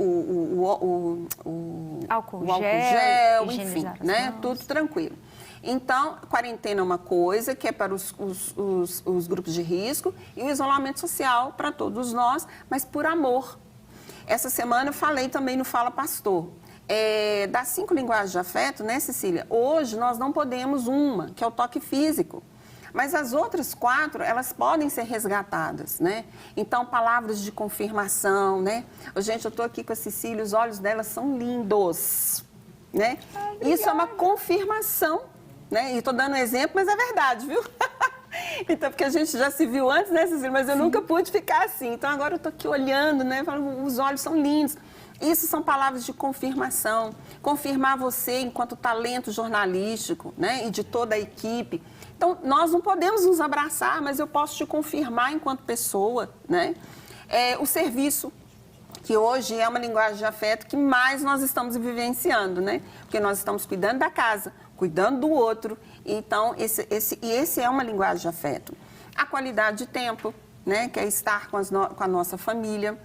álcool gel, enfim, né? Tudo tranquilo. Então, quarentena é uma coisa que é para os grupos de risco e o isolamento social para todos nós, mas por amor. Essa semana eu falei também no Fala Pastor. Das 5 linguagens de afeto, né, Cecília? Hoje nós não podemos uma, que é o toque físico. Mas as outras 4, elas podem ser resgatadas, né? Então, palavras de confirmação, né? Gente, eu estou aqui com a Cecília, os olhos dela são lindos, né? Isso é uma confirmação, né? E estou dando um exemplo, mas é verdade, viu? Então, porque a gente já se viu antes, né, Cecília? Mas eu nunca pude ficar assim. Então, agora eu estou aqui olhando, né? Falando, os olhos são lindos. Isso são palavras de confirmação. Confirmar você enquanto talento jornalístico, né? E de toda a equipe. Então, nós não podemos nos abraçar, mas eu posso te confirmar enquanto pessoa, né? O serviço, que hoje é uma linguagem de afeto que mais nós estamos vivenciando, né? Porque nós estamos cuidando da casa, cuidando do outro. Então, esse é uma linguagem de afeto. A qualidade de tempo, né? Que é estar com a nossa família.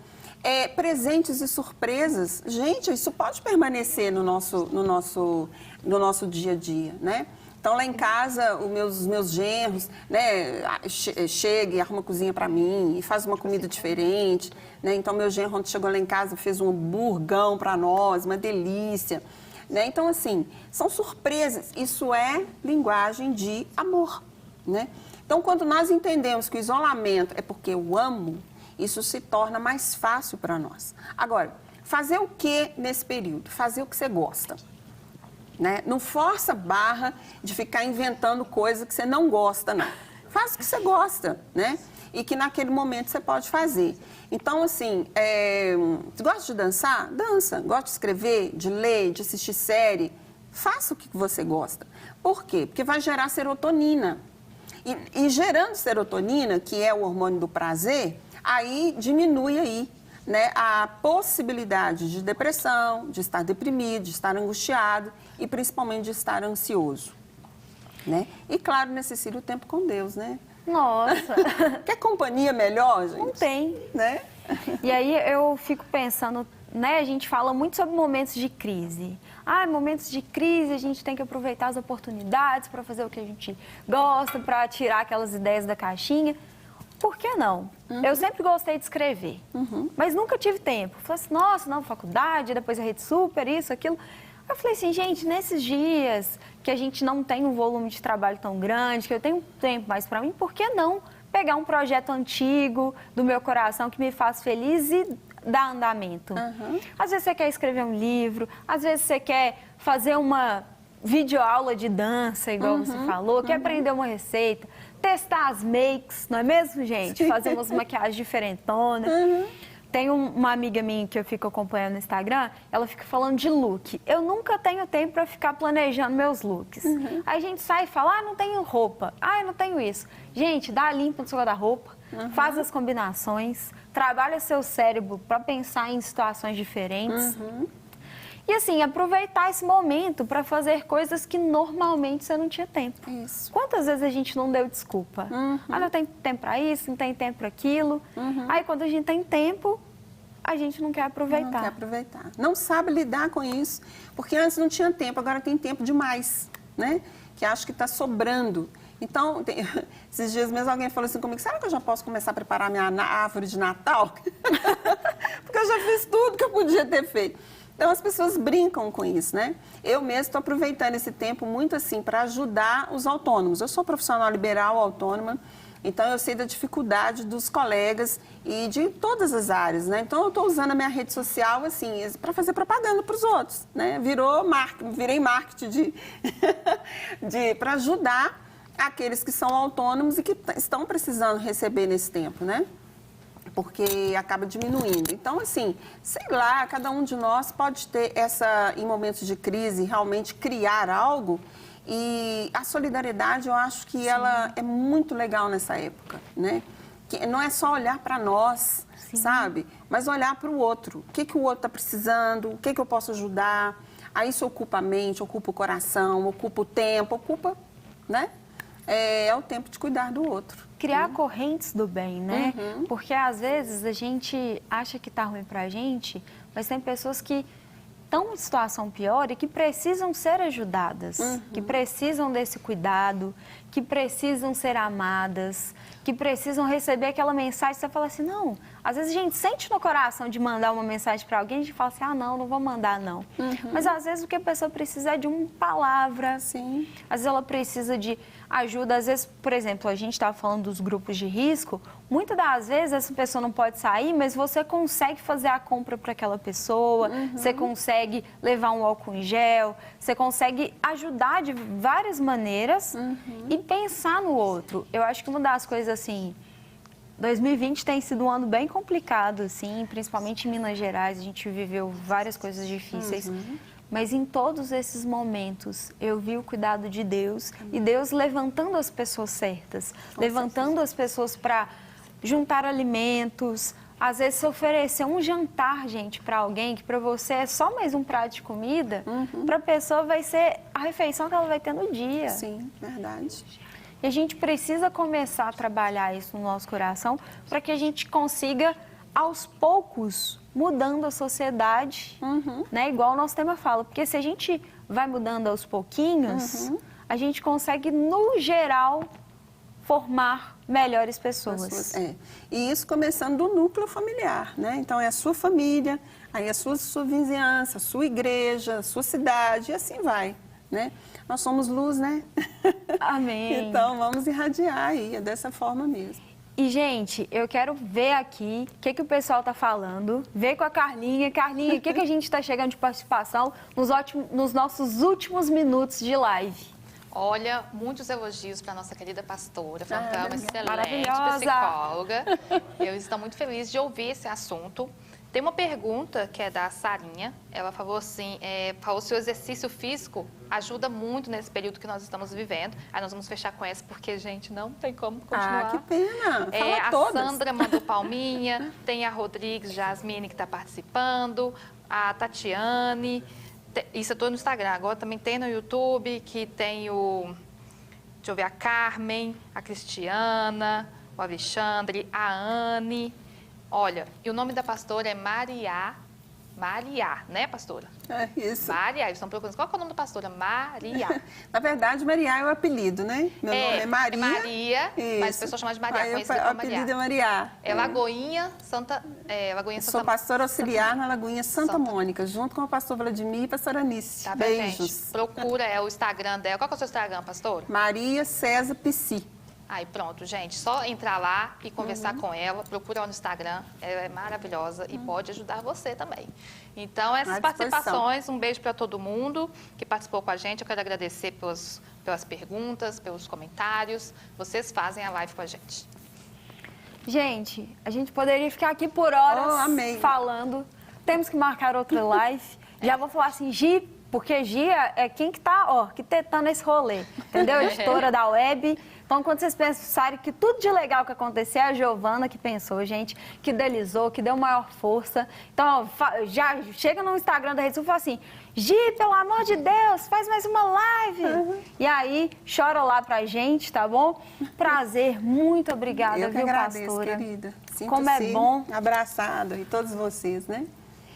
Presentes e surpresas. Gente, isso pode permanecer no nosso dia a dia, né? Então, lá em casa, os meus genros, né, chega e arruma a cozinha para mim e faz uma comida diferente, né? Então, meu genro, quando chegou lá em casa, fez um hamburgão para nós, uma delícia, né? Então, assim, são surpresas. Isso é linguagem de amor, né? Então, quando nós entendemos que o isolamento é porque eu amo, isso se torna mais fácil para nós. Agora, fazer o que nesse período? Fazer o que você gosta. Né? Não força a barra de ficar inventando coisa que você não gosta, não. Faça o que você gosta, né? E que naquele momento você pode fazer. Então, assim, você gosta de dançar? Dança. Gosta de escrever, de ler, de assistir série? Faça o que você gosta. Por quê? Porque vai gerar serotonina. E gerando serotonina, que é o hormônio do prazer, aí diminui aí, né, a possibilidade de depressão, de estar deprimido, de estar angustiado e principalmente de estar ansioso, né? E claro, necessita o tempo com Deus, né? Nossa! Quer companhia melhor, gente? Não tem. Né? E aí eu fico pensando, né, a gente fala muito sobre momentos de crise. Momentos de crise a gente tem que aproveitar as oportunidades para fazer o que a gente gosta, para tirar aquelas ideias da caixinha. Por que não? Eu sempre gostei de escrever, mas nunca tive tempo. Falei assim, nossa, não, faculdade, depois a Rede Super, isso, aquilo. Eu falei assim, gente, nesses dias que a gente não tem um volume de trabalho tão grande, que eu tenho tempo mais para mim, por que não pegar um projeto antigo do meu coração que me faz feliz e dar andamento? Às vezes você quer escrever um livro, às vezes você quer fazer uma videoaula de dança, igual você falou, quer aprender uma receita, testar as makes, não é mesmo, gente? Fazer umas maquiagens diferentonas. Tem uma amiga minha que eu fico acompanhando no Instagram, ela fica falando de look. Eu nunca tenho tempo para ficar planejando meus looks. Aí a gente sai e fala, não tenho roupa, eu não tenho isso. Gente, dá limpa no seu guarda-roupa, faz as combinações, trabalha seu cérebro para pensar em situações diferentes. E assim, aproveitar esse momento para fazer coisas que normalmente você não tinha tempo. Isso. Quantas vezes a gente não deu desculpa? Não tem tempo para isso, não tem tempo para aquilo. Aí quando a gente tem tempo, a gente não quer aproveitar. Não quer aproveitar. Não sabe lidar com isso, porque antes não tinha tempo, agora tem tempo demais, né? Que acho que está sobrando. Então, esses dias mesmo alguém falou assim comigo, será que eu já posso começar a preparar minha árvore de Natal? Porque eu já fiz tudo que eu podia ter feito. Então, as pessoas brincam com isso, né? Eu mesmo estou aproveitando esse tempo muito assim para ajudar os autônomos. Eu sou profissional liberal autônoma, então eu sei da dificuldade dos colegas e de todas as áreas, né? Então, eu estou usando a minha rede social assim para fazer propaganda para os outros, né? Virei marketing para ajudar aqueles que são autônomos e que estão precisando receber nesse tempo, né? Porque acaba diminuindo. Então, assim, sei lá, cada um de nós pode ter em momentos de crise, realmente criar algo. E a solidariedade, eu acho que ela é muito legal nessa época, né? Que não é só olhar para nós, sabe? Mas olhar para o outro. O que o outro está precisando, o que eu posso ajudar. Aí isso ocupa a mente, ocupa o coração, ocupa o tempo, né? É o tempo de cuidar do outro. Criar correntes do bem, né? Porque às vezes a gente acha que tá ruim pra gente, mas tem pessoas que estão em situação pior e que precisam ser ajudadas, que precisam desse cuidado, que precisam ser amadas, que precisam receber aquela mensagem. Você fala assim, não. Às vezes a gente sente no coração de mandar uma mensagem para alguém, a gente fala assim, não vou mandar, não. Mas às vezes o que a pessoa precisa é de uma palavra. Sim. Às vezes ela precisa de ajuda. Às vezes, por exemplo, a gente estava falando dos grupos de risco. Muitas das vezes essa pessoa não pode sair, mas você consegue fazer a compra para aquela pessoa, você consegue levar um álcool em gel, você consegue ajudar de várias maneiras e pensar no outro. Eu acho que uma das coisas assim, 2020 tem sido um ano bem complicado, assim, principalmente em Minas Gerais, a gente viveu várias coisas difíceis. Mas em todos esses momentos, eu vi o cuidado de Deus e Deus levantando as pessoas certas, levantando as pessoas para juntar alimentos. Às vezes, se oferecer um jantar, gente, para alguém, que para você é só mais um prato de comida, para a pessoa vai ser a refeição que ela vai ter no dia. Sim, verdade. E a gente precisa começar a trabalhar isso no nosso coração para que a gente consiga, aos poucos, mudando a sociedade, né? Igual o nosso tema fala. Porque se a gente vai mudando aos pouquinhos, a gente consegue, no geral, formar melhores pessoas. E isso começando do núcleo familiar, né? Então, é a sua família, aí a sua vizinhança, a sua igreja, a sua cidade, e assim vai, né? Nós somos luz, né? Amém. Então, vamos irradiar aí, é dessa forma mesmo. E, gente, eu quero ver aqui o que o pessoal está falando, ver com a Carlinha. Carlinha, o que a gente está chegando de participação nos nossos últimos minutos de live? Olha, muitos elogios para a nossa querida pastora, falando que ela é uma excelente maravilhosa psicóloga. Eu estou muito feliz de ouvir esse assunto. Tem uma pergunta que é da Sarinha. Ela falou assim, falou se o exercício físico ajuda muito nesse período que nós estamos vivendo. Aí nós vamos fechar com essa, porque, gente, não tem como continuar. Ah, que pena. Fala a todas. Sandra mandou palminha, tem a Rodrigues Jasmine que está participando, a Tatiane. Isso eu estou no Instagram, agora também tem no YouTube, que tem deixa eu ver, a Carmen, a Cristiana, o Alexandre, a Anne. Olha, e o nome da pastora é Maria, né, pastora? É isso. Maria, eles estão procurando. Qual é o nome da pastora? Maria. Na verdade, Maria é o apelido, né? Meu nome é Maria. Maria, mas as pessoas chamam de Maria, conhecida como Maria. O apelido é Maria. É Lagoinha Santa... Sou pastora auxiliar na Lagoinha Santa Mônica, junto com o pastor Vladimir e a pastora Anice. Tá, beijos. Gente, procura o Instagram dela. Qual que é o seu Instagram, pastora? Maria César Psi. Aí pronto, gente, só entrar lá e conversar com ela, procura ela no Instagram, ela é maravilhosa e pode ajudar você também. Então, essas participações, um beijo para todo mundo que participou com a gente, eu quero agradecer pelas perguntas, pelos comentários, vocês fazem a live com a gente. Gente, a gente poderia ficar aqui por horas falando, temos que marcar outra live, já vou falar assim, Gi, porque Gi é quem que tá, arquitetando esse rolê, entendeu? Editora da web. Então, quando vocês pensarem que tudo de legal que aconteceu, é a Giovana que pensou, gente, que idealizou, que deu maior força. Então, já chega no Instagram da Rede Sul e fala assim, Gi, pelo amor de Deus, faz mais uma live. E aí, chora lá pra gente, tá bom? Prazer, muito obrigada, eu que viu, agradeço, pastora? Querida. Como é bom. Abraçado, e todos vocês, né?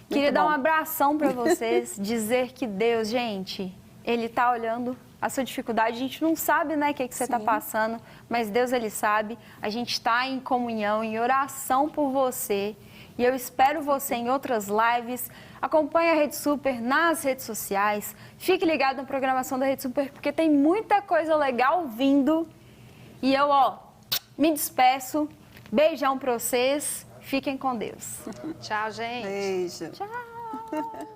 Queria dar um abração pra vocês, dizer que Deus, gente, Ele tá olhando a sua dificuldade, a gente não sabe, né, o que você está passando, mas Deus, Ele sabe. A gente está em comunhão, em oração por você. E eu espero você em outras lives. Acompanhe a Rede Super nas redes sociais. Fique ligado na programação da Rede Super, porque tem muita coisa legal vindo. E eu, me despeço. Beijão para vocês. Fiquem com Deus. Tchau, gente. Beijo. Tchau.